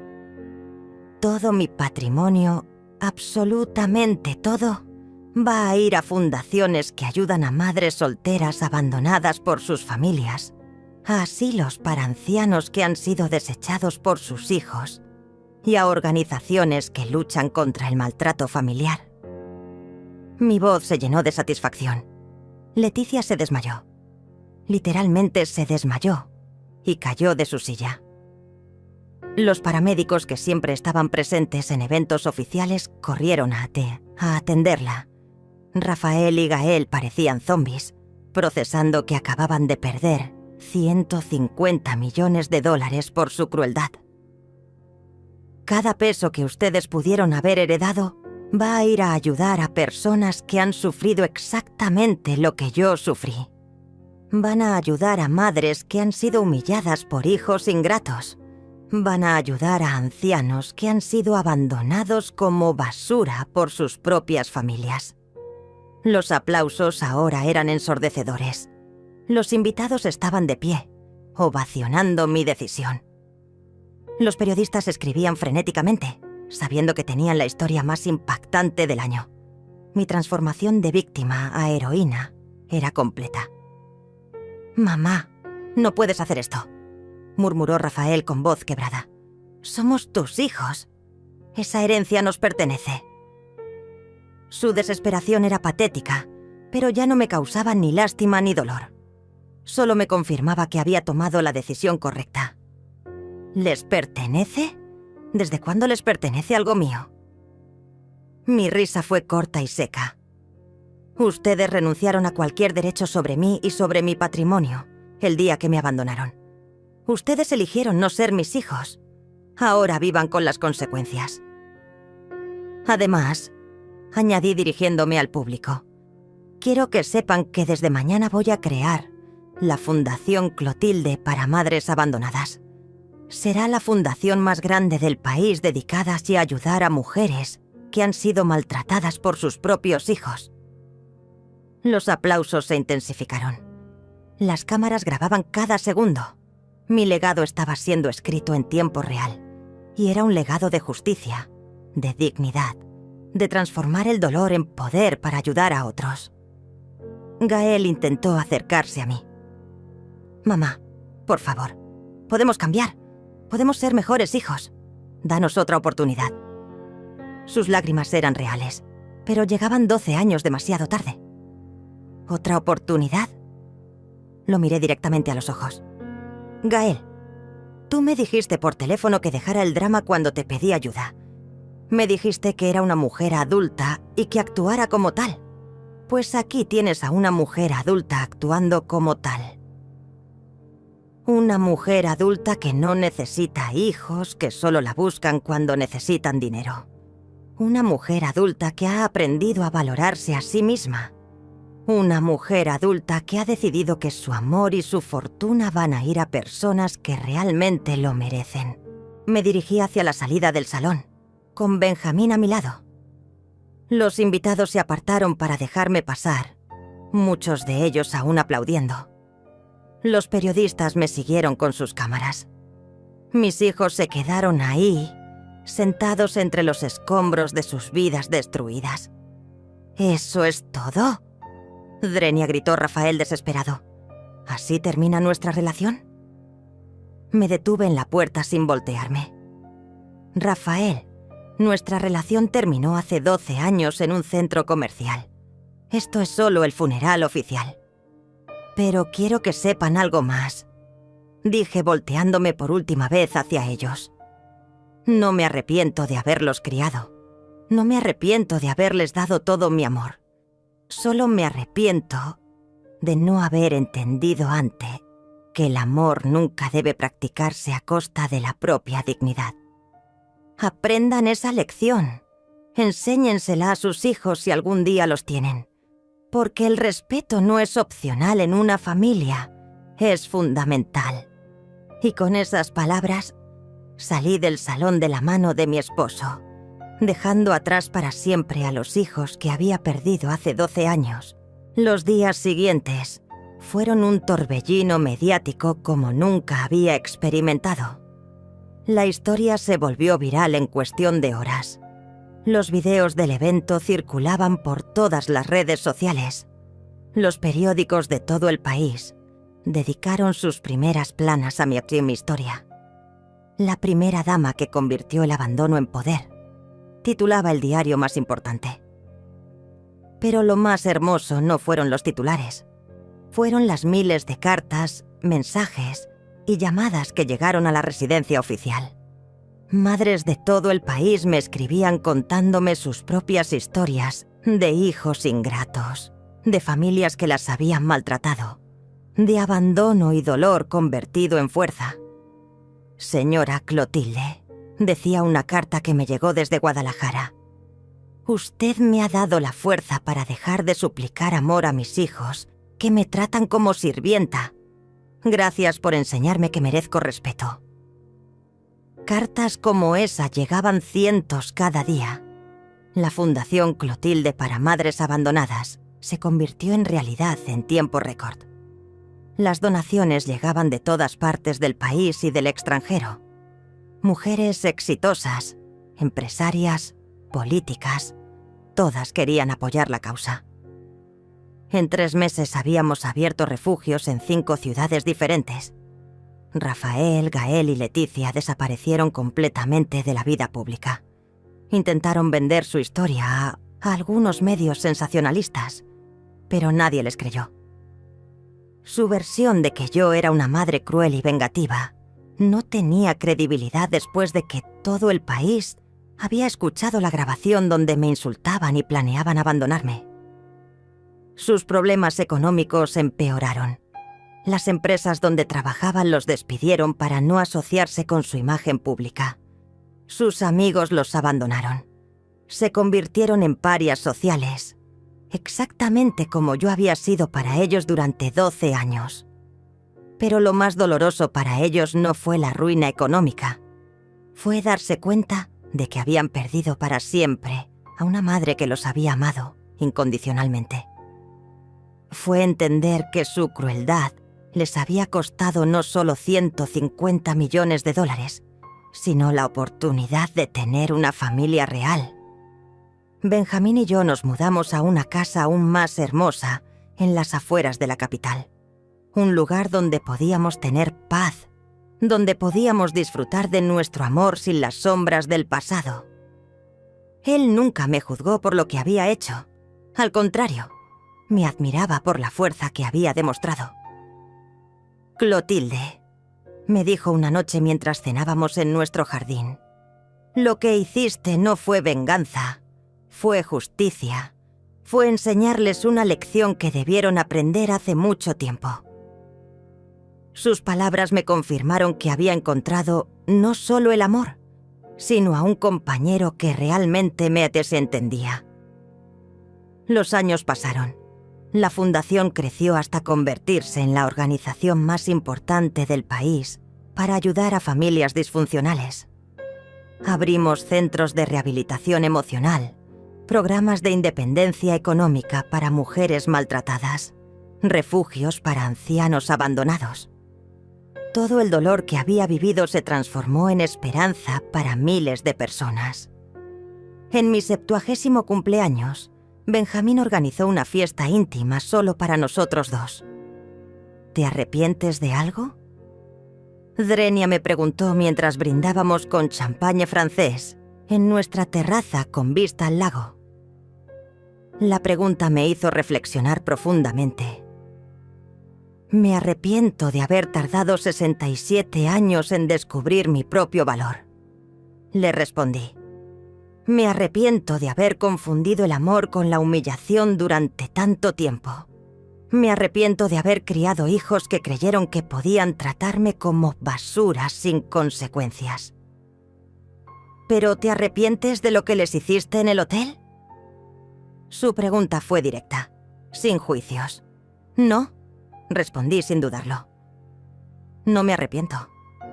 Todo mi patrimonio, absolutamente todo, va a ir a fundaciones que ayudan a madres solteras abandonadas por sus familias, a asilos para ancianos que han sido desechados por sus hijos y a organizaciones que luchan contra el maltrato familiar. Mi voz se llenó de satisfacción. Leticia se desmayó. Literalmente se desmayó y cayó de su silla. Los paramédicos que siempre estaban presentes en eventos oficiales corrieron a atenderla. Rafael y Gael parecían zombies, procesando que acababan de perder $150 millones por su crueldad. Cada peso que ustedes pudieron haber heredado va a ir a ayudar a personas que han sufrido exactamente lo que yo sufrí. Van a ayudar a madres que han sido humilladas por hijos ingratos. Van a ayudar a ancianos que han sido abandonados como basura por sus propias familias. Los aplausos ahora eran ensordecedores. Los invitados estaban de pie, ovacionando mi decisión. Los periodistas escribían frenéticamente, sabiendo que tenían la historia más impactante del año. Mi transformación de víctima a heroína era completa. «Mamá, no puedes hacer esto», murmuró Rafael con voz quebrada. «Somos tus hijos. Esa herencia nos pertenece». Su desesperación era patética, pero ya no me causaba ni lástima ni dolor. Solo me confirmaba que había tomado la decisión correcta. ¿Les pertenece? ¿Desde cuándo les pertenece algo mío? Mi risa fue corta y seca. Ustedes renunciaron a cualquier derecho sobre mí y sobre mi patrimonio el día que me abandonaron. Ustedes eligieron no ser mis hijos. Ahora vivan con las consecuencias. Además, añadí dirigiéndome al público, quiero que sepan que desde mañana voy a crear la Fundación Clotilde para Madres Abandonadas. Será la fundación más grande del país dedicada a ayudar a mujeres que han sido maltratadas por sus propios hijos. Los aplausos se intensificaron. Las cámaras grababan cada segundo. Mi legado estaba siendo escrito en tiempo real, y era un legado de justicia, de dignidad, de transformar el dolor en poder para ayudar a otros. Gael intentó acercarse a mí. «Mamá, por favor, podemos cambiar. Podemos ser mejores hijos. Danos otra oportunidad». Sus lágrimas eran reales, pero llegaban 12 años demasiado tarde. ¿Otra oportunidad? Lo miré directamente a los ojos. «Gael, tú me dijiste por teléfono que dejara el drama cuando te pedí ayuda. Me dijiste que era una mujer adulta y que actuara como tal. Pues aquí tienes a una mujer adulta actuando como tal. Una mujer adulta que no necesita hijos, que solo la buscan cuando necesitan dinero. Una mujer adulta que ha aprendido a valorarse a sí misma. Una mujer adulta que ha decidido que su amor y su fortuna van a ir a personas que realmente lo merecen». Me dirigí hacia la salida del salón, con Benjamín a mi lado. Los invitados se apartaron para dejarme pasar, muchos de ellos aún aplaudiendo. Los periodistas me siguieron con sus cámaras. Mis hijos se quedaron ahí, sentados entre los escombros de sus vidas destruidas. «¿Eso es todo?», Drenia gritó Rafael desesperado. «¿Así termina nuestra relación?». Me detuve en la puerta sin voltearme. «Rafael, nuestra relación terminó hace 12 años en un centro comercial. Esto es solo el funeral oficial. Pero quiero que sepan algo más», dije volteándome por última vez hacia ellos. «No me arrepiento de haberlos criado. No me arrepiento de haberles dado todo mi amor. Solo me arrepiento de no haber entendido antes que el amor nunca debe practicarse a costa de la propia dignidad. Aprendan esa lección. Enséñensela a sus hijos si algún día los tienen. Porque el respeto no es opcional en una familia, es fundamental». Y con esas palabras salí del salón de la mano de mi esposo, dejando atrás para siempre a los hijos que había perdido hace 12 años. Los días siguientes fueron un torbellino mediático como nunca había experimentado. La historia se volvió viral en cuestión de horas. Los videos del evento circulaban por todas las redes sociales. Los periódicos de todo el país dedicaron sus primeras planas a mi historia. La primera dama que convirtió el abandono en poder, titulaba el diario más importante. Pero lo más hermoso no fueron los titulares. Fueron las miles de cartas, mensajes y llamadas que llegaron a la residencia oficial. Madres de todo el país me escribían contándome sus propias historias de hijos ingratos, de familias que las habían maltratado, de abandono y dolor convertido en fuerza. «Señora Clotilde», decía una carta que me llegó desde Guadalajara, «usted me ha dado la fuerza para dejar de suplicar amor a mis hijos, que me tratan como sirvienta. Gracias por enseñarme que merezco respeto». Cartas como esa llegaban cientos cada día. La Fundación Clotilde para Madres Abandonadas se convirtió en realidad en tiempo récord. Las donaciones llegaban de todas partes del país y del extranjero. Mujeres exitosas, empresarias, políticas, todas querían apoyar la causa. En 3 meses habíamos abierto refugios en 5 ciudades diferentes. Rafael, Gael y Leticia desaparecieron completamente de la vida pública. Intentaron vender su historia a algunos medios sensacionalistas, pero nadie les creyó. Su versión de que yo era una madre cruel y vengativa no tenía credibilidad después de que todo el país había escuchado la grabación donde me insultaban y planeaban abandonarme. Sus problemas económicos empeoraron. Las empresas donde trabajaban los despidieron para no asociarse con su imagen pública. Sus amigos los abandonaron. Se convirtieron en parias sociales, exactamente como yo había sido para ellos durante 12 años. Pero lo más doloroso para ellos no fue la ruina económica. Fue darse cuenta de que habían perdido para siempre a una madre que los había amado incondicionalmente. Fue entender que su crueldad les había costado no solo 150 millones de dólares, sino la oportunidad de tener una familia real. Benjamín y yo nos mudamos a una casa aún más hermosa en las afueras de la capital. Un lugar donde podíamos tener paz, donde podíamos disfrutar de nuestro amor sin las sombras del pasado. Él nunca me juzgó por lo que había hecho. Al contrario, me admiraba por la fuerza que había demostrado. «Clotilde», me dijo una noche mientras cenábamos en nuestro jardín, «lo que hiciste no fue venganza, fue justicia. Fue enseñarles una lección que debieron aprender hace mucho tiempo». Sus palabras me confirmaron que había encontrado no solo el amor, sino a un compañero que realmente me desentendía. Los años pasaron. La fundación creció hasta convertirse en la organización más importante del país para ayudar a familias disfuncionales. Abrimos centros de rehabilitación emocional, programas de independencia económica para mujeres maltratadas, refugios para ancianos abandonados. Todo el dolor que había vivido se transformó en esperanza para miles de personas. En mi 70º cumpleaños, Benjamín organizó una fiesta íntima solo para nosotros dos. ¿Te arrepientes de algo?, Drenia me preguntó mientras brindábamos con champagne francés en nuestra terraza con vista al lago. La pregunta me hizo reflexionar profundamente. Me arrepiento de haber tardado 67 años en descubrir mi propio valor. Le respondí. Me arrepiento de haber confundido el amor con la humillación durante tanto tiempo. Me arrepiento de haber criado hijos que creyeron que podían tratarme como basura sin consecuencias. ¿Pero te arrepientes de lo que les hiciste en el hotel? Su pregunta fue directa, sin juicios. No, respondí sin dudarlo. No me arrepiento.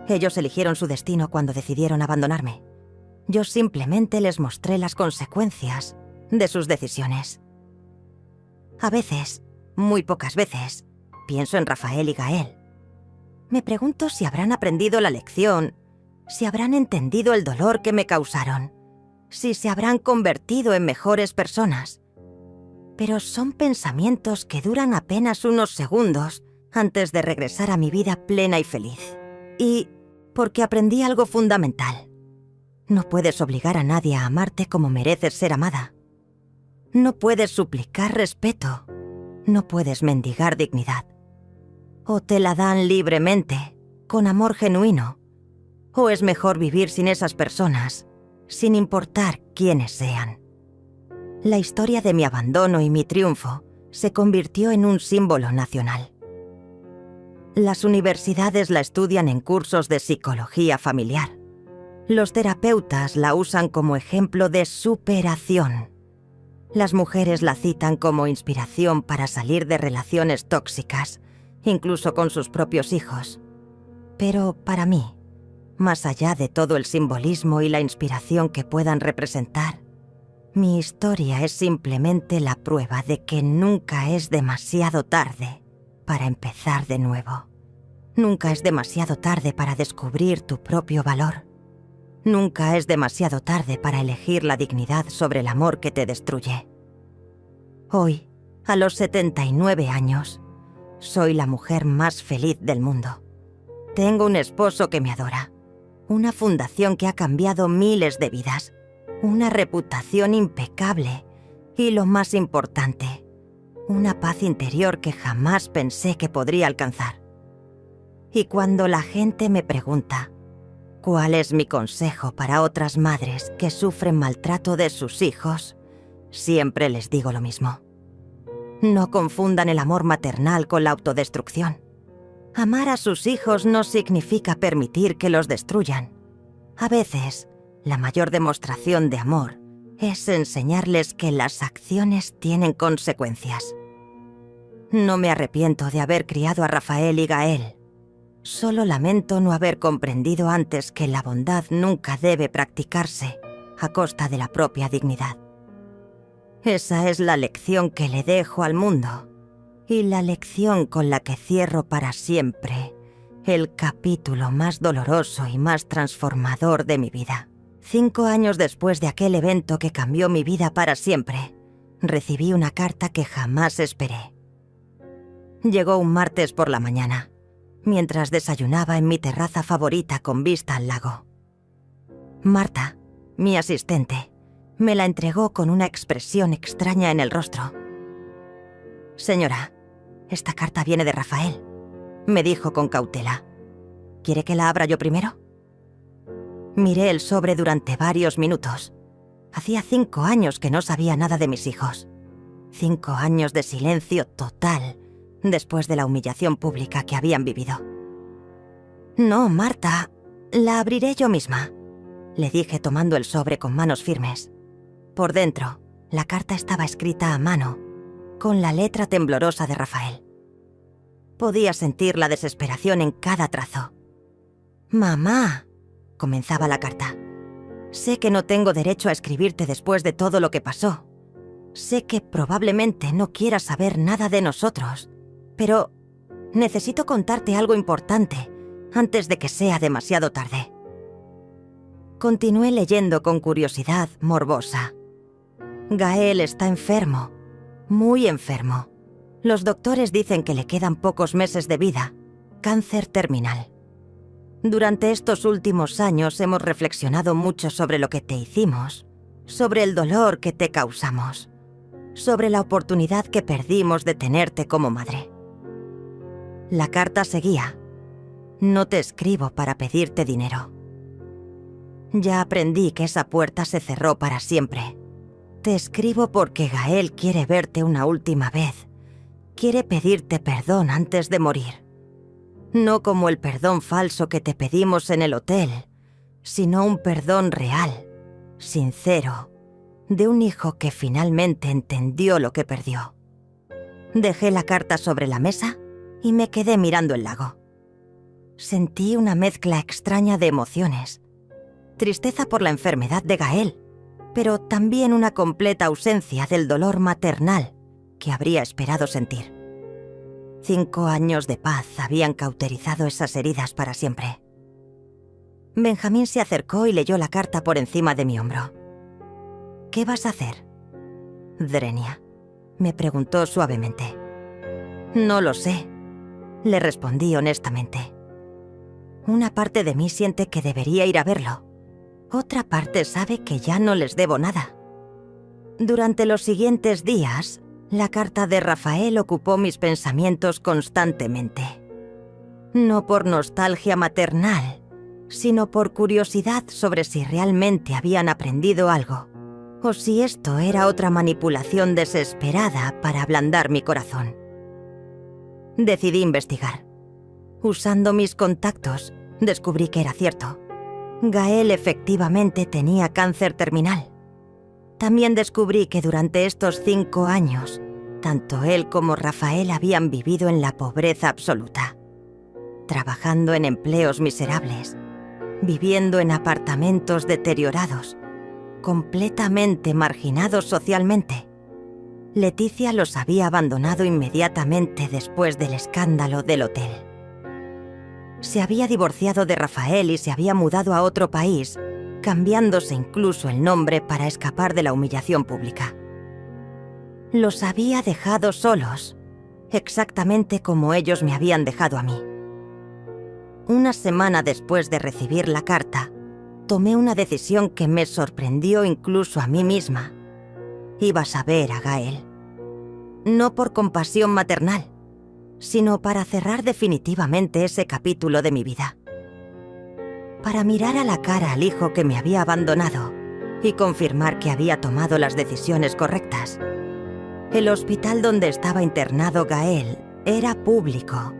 Ellos eligieron su destino cuando decidieron abandonarme. Yo simplemente les mostré las consecuencias de sus decisiones. A veces, muy pocas veces, pienso en Rafael y Gael. Me pregunto si habrán aprendido la lección, si habrán entendido el dolor que me causaron, si se habrán convertido en mejores personas. Pero son pensamientos que duran apenas unos segundos antes de regresar a mi vida plena y feliz. Y porque aprendí algo fundamental. No puedes obligar a nadie a amarte como mereces ser amada. No puedes suplicar respeto. No puedes mendigar dignidad. O te la dan libremente, con amor genuino, o es mejor vivir sin esas personas, sin importar quiénes sean. La historia de mi abandono y mi triunfo se convirtió en un símbolo nacional. Las universidades la estudian en cursos de psicología familiar. Los terapeutas la usan como ejemplo de superación. Las mujeres la citan como inspiración para salir de relaciones tóxicas, incluso con sus propios hijos. Pero para mí, más allá de todo el simbolismo y la inspiración que puedan representar, mi historia es simplemente la prueba de que nunca es demasiado tarde para empezar de nuevo. Nunca es demasiado tarde para descubrir tu propio valor. Nunca es demasiado tarde para elegir la dignidad sobre el amor que te destruye. Hoy, a los 79 años, soy la mujer más feliz del mundo. Tengo un esposo que me adora, una fundación que ha cambiado miles de vidas, una reputación impecable y, lo más importante, una paz interior que jamás pensé que podría alcanzar. Y cuando la gente me pregunta ¿cuál es mi consejo para otras madres que sufren maltrato de sus hijos?, siempre les digo lo mismo. No confundan el amor maternal con la autodestrucción. Amar a sus hijos no significa permitir que los destruyan. A veces, la mayor demostración de amor es enseñarles que las acciones tienen consecuencias. No me arrepiento de haber criado a Rafael y Gael. Solo lamento no haber comprendido antes que la bondad nunca debe practicarse a costa de la propia dignidad. Esa es la lección que le dejo al mundo y la lección con la que cierro para siempre el capítulo más doloroso y más transformador de mi vida. 5 años después de aquel evento que cambió mi vida para siempre, recibí una carta que jamás esperé. Llegó un martes por la mañana, mientras desayunaba en mi terraza favorita con vista al lago. Marta, mi asistente, me la entregó con una expresión extraña en el rostro. «Señora, esta carta viene de Rafael», me dijo con cautela. «¿Quiere que la abra yo primero?» Miré el sobre durante varios minutos. Hacía 5 años que no sabía nada de mis hijos. 5 años de silencio total después de la humillación pública que habían vivido. «No, Marta, la abriré yo misma», le dije tomando el sobre con manos firmes. Por dentro, la carta estaba escrita a mano, con la letra temblorosa de Rafael. Podía sentir la desesperación en cada trazo. «Mamá», comenzaba la carta, «sé que no tengo derecho a escribirte después de todo lo que pasó. Sé que probablemente no quieras saber nada de nosotros, pero necesito contarte algo importante antes de que sea demasiado tarde». Continué leyendo con curiosidad morbosa. «Gael está enfermo, muy enfermo. Los doctores dicen que le quedan pocos meses de vida, cáncer terminal. Durante estos últimos años hemos reflexionado mucho sobre lo que te hicimos, sobre el dolor que te causamos, sobre la oportunidad que perdimos de tenerte como madre». La carta seguía. «No te escribo para pedirte dinero. Ya aprendí que esa puerta se cerró para siempre. Te escribo porque Gael quiere verte una última vez. Quiere pedirte perdón antes de morir. No como el perdón falso que te pedimos en el hotel, sino un perdón real, sincero, de un hijo que finalmente entendió lo que perdió». Dejé la carta sobre la mesa y me quedé mirando el lago. Sentí una mezcla extraña de emociones. Tristeza por la enfermedad de Gael, pero también una completa ausencia del dolor maternal que habría esperado sentir. 5 años de paz habían cauterizado esas heridas para siempre. Benjamín se acercó y leyó la carta por encima de mi hombro. «¿Qué vas a hacer, Drenia?», me preguntó suavemente. «No lo sé», le respondí honestamente. Una parte de mí siente que debería ir a verlo. Otra parte sabe que ya no les debo nada. Durante los siguientes días, la carta de Rafael ocupó mis pensamientos constantemente. No por nostalgia maternal, sino por curiosidad sobre si realmente habían aprendido algo, o si esto era otra manipulación desesperada para ablandar mi corazón. Decidí investigar. Usando mis contactos, descubrí que era cierto. Gael efectivamente tenía cáncer terminal. También descubrí que durante estos 5 años, tanto él como Rafael habían vivido en la pobreza absoluta, trabajando en empleos miserables, viviendo en apartamentos deteriorados, completamente marginados socialmente. Leticia los había abandonado inmediatamente después del escándalo del hotel. Se había divorciado de Rafael y se había mudado a otro país, cambiándose incluso el nombre para escapar de la humillación pública. Los había dejado solos, exactamente como ellos me habían dejado a mí. Una semana después de recibir la carta, tomé una decisión que me sorprendió incluso a mí misma. Ibas a ver a Gael. No por compasión maternal, sino para cerrar definitivamente ese capítulo de mi vida. Para mirar a la cara al hijo que me había abandonado y confirmar que había tomado las decisiones correctas. El hospital donde estaba internado Gael era público,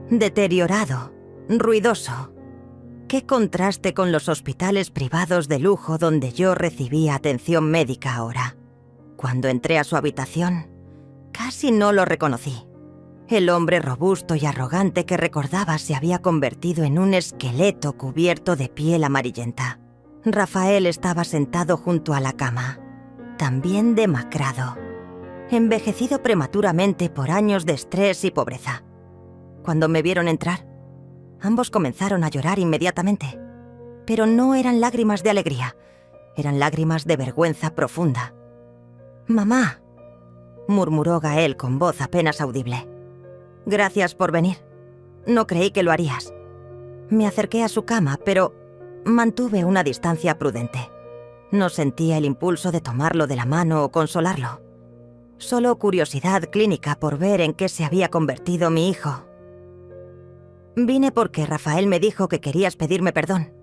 deteriorado, ruidoso. Qué contraste con los hospitales privados de lujo donde yo recibía atención médica ahora. Cuando entré a su habitación, casi no lo reconocí. El hombre robusto y arrogante que recordaba se había convertido en un esqueleto cubierto de piel amarillenta. Rafael estaba sentado junto a la cama, también demacrado. envejecido prematuramente por años de estrés y pobreza. Cuando me vieron entrar, ambos comenzaron a llorar inmediatamente. Pero no eran lágrimas de alegría, eran lágrimas de vergüenza profunda. «Mamá», murmuró Gael con voz apenas audible. «Gracias por venir. No creí que lo harías». Me acerqué a su cama, pero mantuve una distancia prudente. No sentía el impulso de tomarlo de la mano o consolarlo. Solo curiosidad clínica por ver en qué se había convertido mi hijo. «Vine porque Rafael me dijo que querías pedirme perdón»,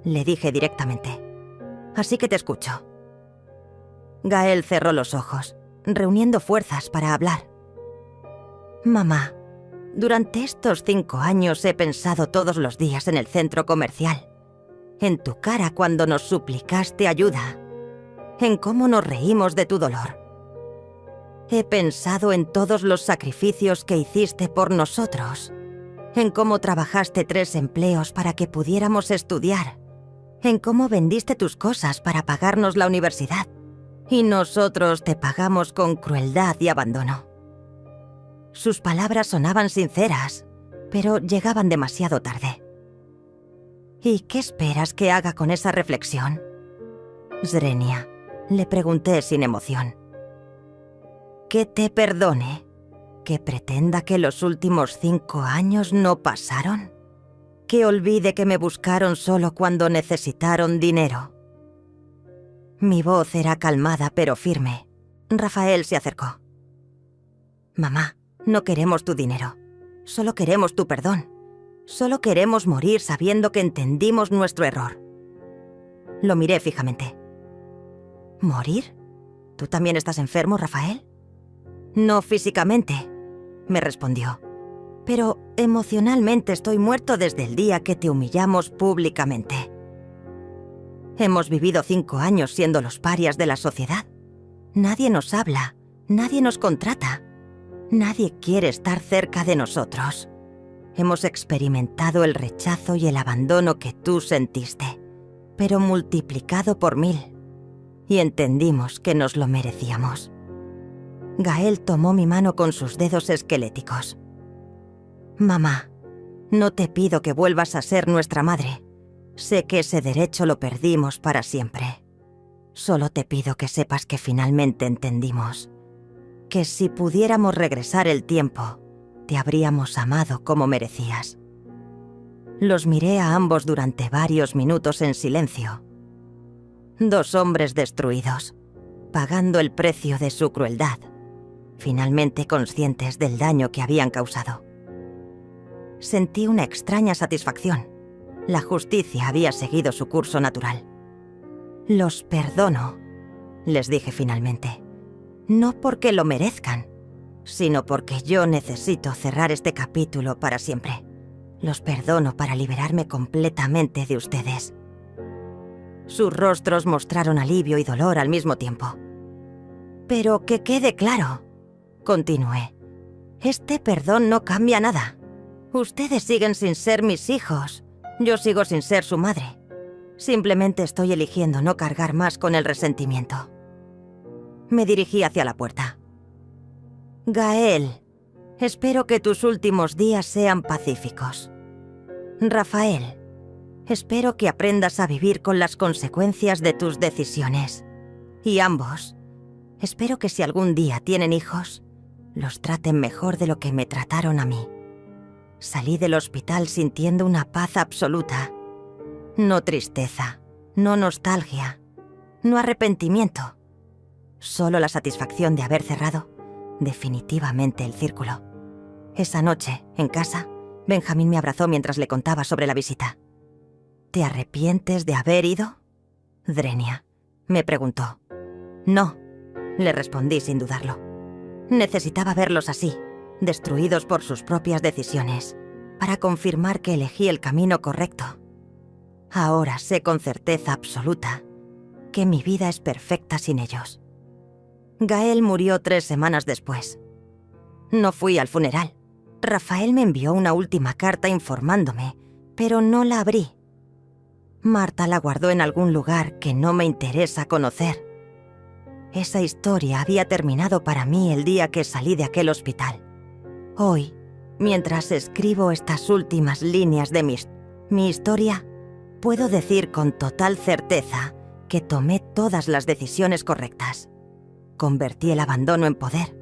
le dije directamente. «Así que te escucho». Gael cerró los ojos, reuniendo fuerzas para hablar. «Mamá, durante estos 5 años he pensado todos los días en el centro comercial, en tu cara cuando nos suplicaste ayuda, en cómo nos reímos de tu dolor. He pensado en todos los sacrificios que hiciste por nosotros, en cómo trabajaste 3 empleos para que pudiéramos estudiar, en cómo vendiste tus cosas para pagarnos la universidad, y nosotros te pagamos con crueldad y abandono». Sus palabras sonaban sinceras, pero llegaban demasiado tarde. «¿Y qué esperas que haga con esa reflexión, Zrenia?», le pregunté sin emoción. «¿Que te perdone? ¿Que pretenda que los últimos 5 años no pasaron? ¿Que olvide que me buscaron solo cuando necesitaron dinero?». Mi voz era calmada pero firme. Rafael se acercó. «Mamá, no queremos tu dinero. Solo queremos tu perdón. Solo queremos morir sabiendo que entendimos nuestro error». Lo miré fijamente. «¿Morir? ¿Tú también estás enfermo, Rafael?». «No físicamente», me respondió. «Pero emocionalmente estoy muerto desde el día que te humillamos públicamente. Hemos vivido 5 años siendo los parias de la sociedad. Nadie nos habla, nadie nos contrata. Nadie quiere estar cerca de nosotros. Hemos experimentado el rechazo y el abandono que tú sentiste, pero multiplicado por 1000. Y entendimos que nos lo merecíamos». Gael tomó mi mano con sus dedos esqueléticos. «Mamá, no te pido que vuelvas a ser nuestra madre. Sé que ese derecho lo perdimos para siempre. Solo te pido que sepas que finalmente entendimos. Que si pudiéramos regresar el tiempo, te habríamos amado como merecías». Los miré a ambos durante varios minutos en silencio. 2 hombres destruidos, pagando el precio de su crueldad, finalmente conscientes del daño que habían causado. Sentí una extraña satisfacción. La justicia había seguido su curso natural. «Los perdono», les dije finalmente. «No porque lo merezcan, sino porque yo necesito cerrar este capítulo para siempre. Los perdono para liberarme completamente de ustedes». Sus rostros mostraron alivio y dolor al mismo tiempo. «Pero que quede claro», continué, «este perdón no cambia nada. Ustedes siguen sin ser mis hijos. Yo sigo sin ser su madre. Simplemente estoy eligiendo no cargar más con el resentimiento». Me dirigí hacia la puerta. «Gael, espero que tus últimos días sean pacíficos. Rafael, espero que aprendas a vivir con las consecuencias de tus decisiones. Y ambos, espero que si algún día tienen hijos, los traten mejor de lo que me trataron a mí». Salí del hospital sintiendo una paz absoluta. No tristeza, no nostalgia, no arrepentimiento. Solo la satisfacción de haber cerrado definitivamente el círculo. Esa noche, en casa, Benjamín me abrazó mientras le contaba sobre la visita. «¿Te arrepientes de haber ido, Zrenia?», me preguntó. «No», le respondí sin dudarlo. Necesitaba verlos así, destruidos por sus propias decisiones, para confirmar que elegí el camino correcto. Ahora sé con certeza absoluta que mi vida es perfecta sin ellos. Gael murió 3 semanas después. No fui al funeral. Rafael me envió una última carta informándome, pero no la abrí. Marta la guardó en algún lugar que no me interesa conocer. Esa historia había terminado para mí el día que salí de aquel hospital. Hoy, mientras escribo estas últimas líneas de mi historia, puedo decir con total certeza que tomé todas las decisiones correctas. Convertí el abandono en poder,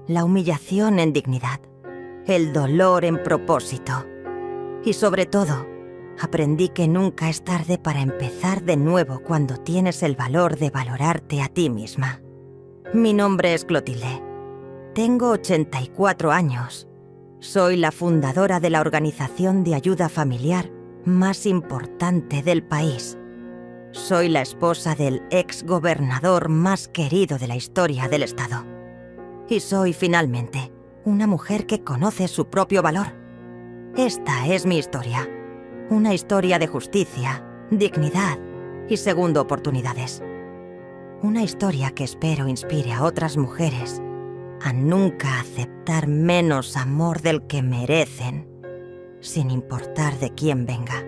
la humillación en dignidad, el dolor en propósito. Y sobre todo, aprendí que nunca es tarde para empezar de nuevo cuando tienes el valor de valorarte a ti misma. Mi nombre es Clotilde. Tengo 84 años. Soy la fundadora de la organización de ayuda familiar más importante del país. Soy la esposa del ex-gobernador más querido de la historia del estado. Y soy, finalmente, una mujer que conoce su propio valor. Esta es mi historia. Una historia de justicia, dignidad y segunda oportunidades. Una historia que espero inspire a otras mujeres a nunca aceptar menos amor del que merecen, sin importar de quién venga.